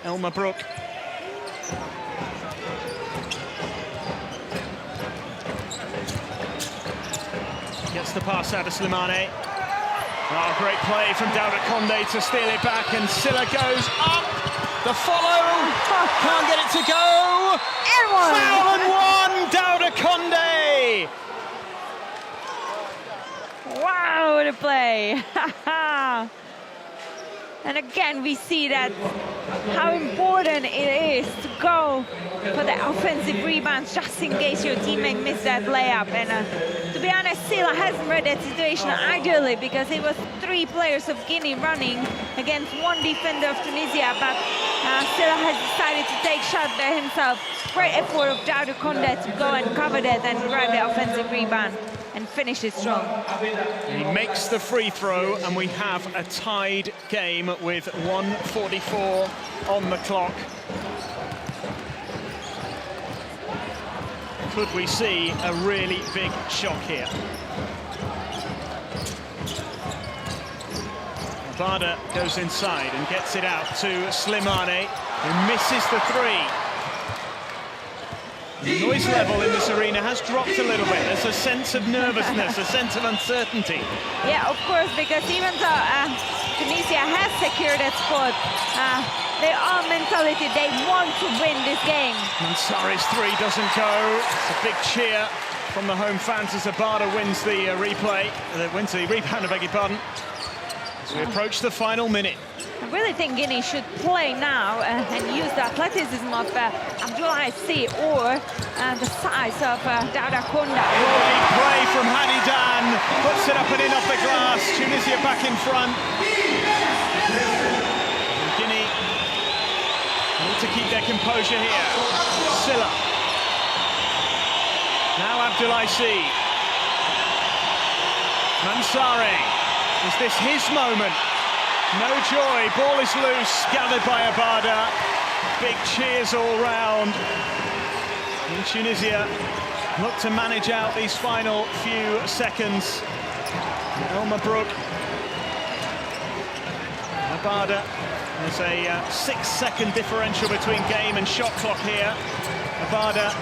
El Mabrouk. Gets the pass out of Slimane. Oh, great play from Daouda Condé to steal it back, and Sylla goes up. The follow, can't get it to go. Foul and one, Daouda Condé. Wow, what a play. And again, we see that how important it is to go for the offensive rebounds just in case your teammate missed that layup. And to be honest, Sylla hasn't read that situation ideally because it was three players of Guinea running against one defender of Tunisia, but Sylla has decided to take shot there himself. Great effort of Daouda Condé to go and cover that and grab the offensive rebound and finish it strong. He makes the free throw, and we have a tied game with 1:44 on the clock. Could we see a really big shock here? Abada goes inside and gets it out to Slimane, who misses the three. The noise level in this arena has dropped a little bit. There's a sense of nervousness, a sense of uncertainty. Yeah, of course, because even though Tunisia has secured that spot, their own mentality, they want to win this game. Ansari's three doesn't go. It's a big cheer from the home fans as Abada wins the wins the rebound, I beg your pardon. As we approach the final minute. I really think Guinea should play now and use the athleticism of Abdoulaye Sy or the size of Daouda Condé. Great play from Hadi Dan, puts it up and in off the glass. Tunisia back in front. And Guinea need to keep their composure here. Sylla. Now Abdoulaye Sy. Ansari. Is this his moment? No joy, ball is loose, gathered by Abada. Big cheers all round. And Tunisia look to manage out these final few seconds. El Mabrouk. Abada. There's a 6-second differential between game and shot clock here. Abada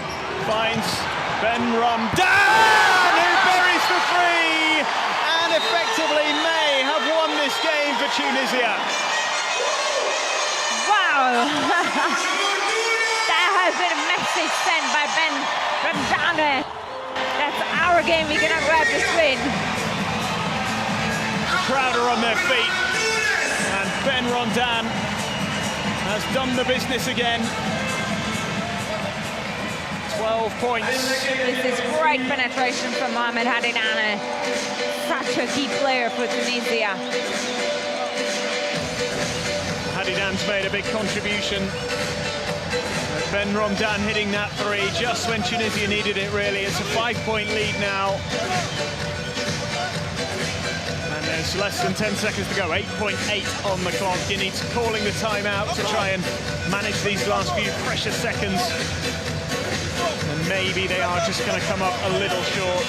finds Ben Ramdan, who buries the three, and effectively may have won this game for Tunisia. Wow! That has been a message sent by Ben Ramdan. That's our game, we're gonna grab this win. Crowd are on their feet, and Ben Ramdan has done the business again. 12 points. This is great penetration from Mohamed Hadi Dan. Such a key player for Tunisia. Hadi Dan's made a big contribution. Ben Ramdan hitting that three just when Tunisia needed it, really. It's a 5-point lead now. And there's less than 10 seconds to go. 8.8 on the clock. Guinea calling the timeout to try and manage these last few precious seconds. And maybe they are just going to come up a little short.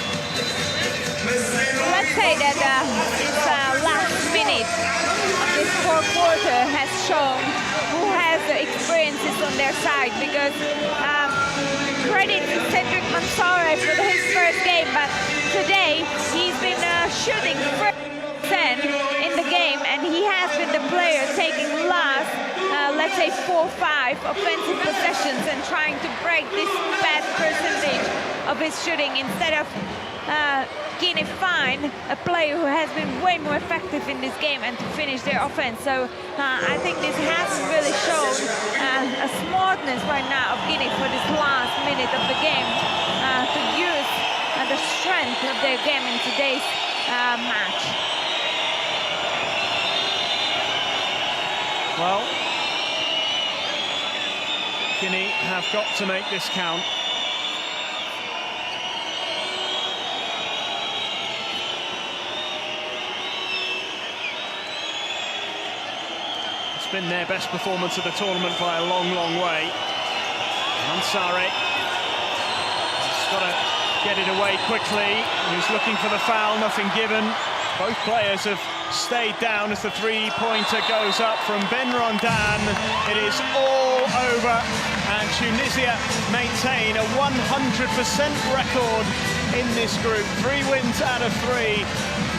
let's say that this last minute of this fourth quarter has shown who has the experiences on their side, because credit to Cedric Mansour for his first game, but today he's been shooting 30% in the game, and he has been the player taking last, let's say 4-5 offensive possessions and trying to break this bad percentage of his shooting, instead of Guinea find a player who has been way more effective in this game and to finish their offense. So I think this hasn't really shown a smartness right now of Guinea for this last minute of the game to use the strength of their game in today's match. Well, Guinea have got to make this count. Been their best performance of the tournament by a long, long way. Ansari has got to get it away quickly. He's looking for the foul, nothing given. Both players have stayed down as the three-pointer goes up from Ben Rondan. It is all over, and Tunisia maintain a 100% record in this group. 3 wins out of 3.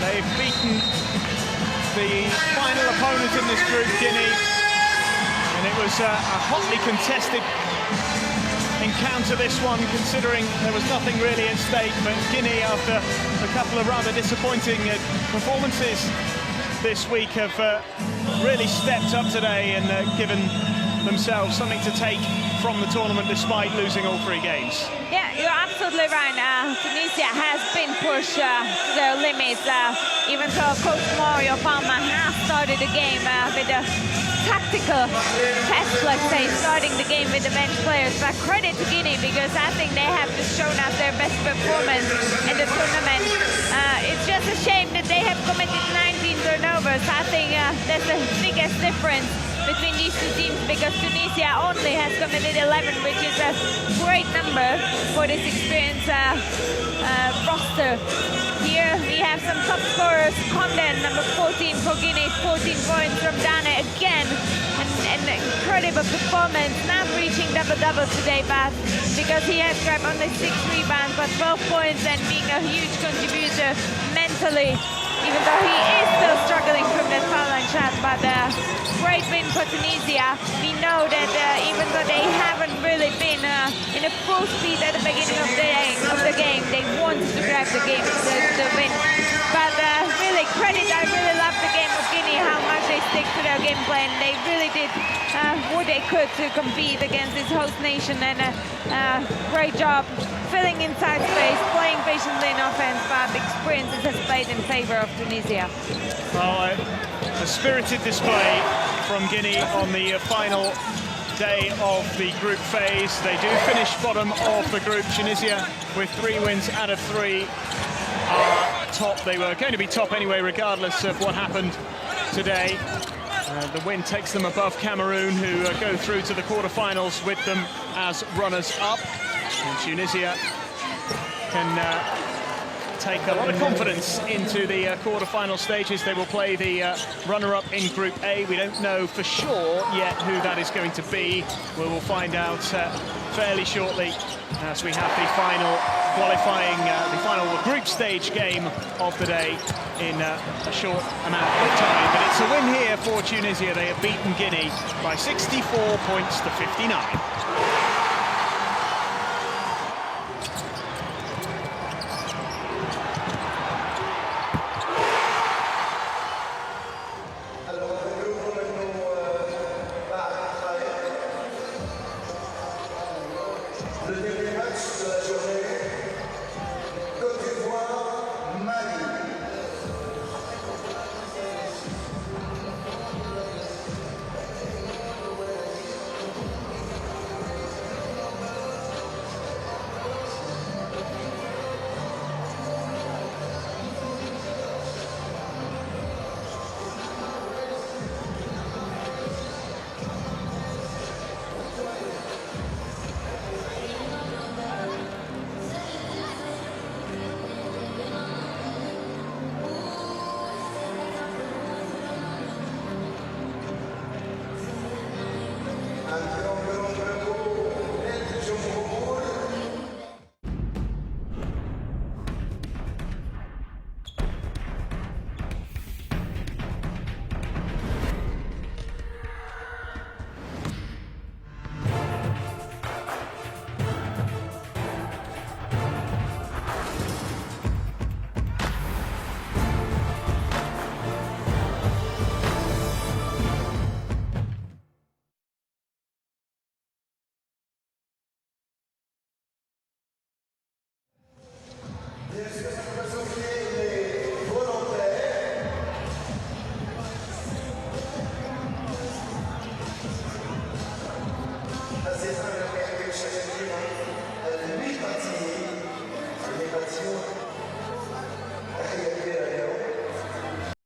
They've beaten the final opponent in this group, Guinea, and it was a hotly contested encounter, this one, considering there was nothing really at stake. But Guinea, after a couple of rather disappointing performances this week, have really stepped up today and given themselves something to take from the tournament despite losing all 3 games. Yeah, you're absolutely right. Tunisia has been pushed to their limits, even though Coach Mario Palma has started the game with a tactical test, let's say, starting the game with the bench players. But credit to Guinea, because I think they have just shown us their best performance in the tournament. It's just a shame that they have committed 19 turnovers. I think that's the biggest difference between these two teams, because Tunisia only has committed 11, which is a great number for this experienced roster. Here we have some top scorers. Condon, number 14 for Guinea, 14 points from Dane again. An incredible performance, not reaching double-double today, but because he has grabbed only 6 rebounds, but 12 points, and being a huge contributor mentally, even though he is still struggling from that foul line shot. But great win for Tunisia. We know that even though they haven't really been in a full speed at the beginning of the game, they wanted to grab the game, the win. But really, credit, I really love the game of Guinea, how much they stick to their game plan. They really did what they could to compete against this host nation, and great job filling inside space, playing patiently in offense, but the experiences has played in favor of Tunisia. Well, a spirited display from Guinea on the final day of the group phase. They do finish bottom of the group. Tunisia, with 3 wins out of 3, are top. They were going to be top anyway, regardless of what happened today. The win takes them above Cameroon, who go through to the quarterfinals with them as runners-up. And Tunisia can take a lot of confidence into the quarterfinal stages. They will play the runner-up in Group A. We don't know for sure yet who that is going to be. We will find out fairly shortly as we have the final qualifying, the final group stage game of the day in a short amount of time. But it's a win here for Tunisia. They have beaten Guinea by 64 points to 59.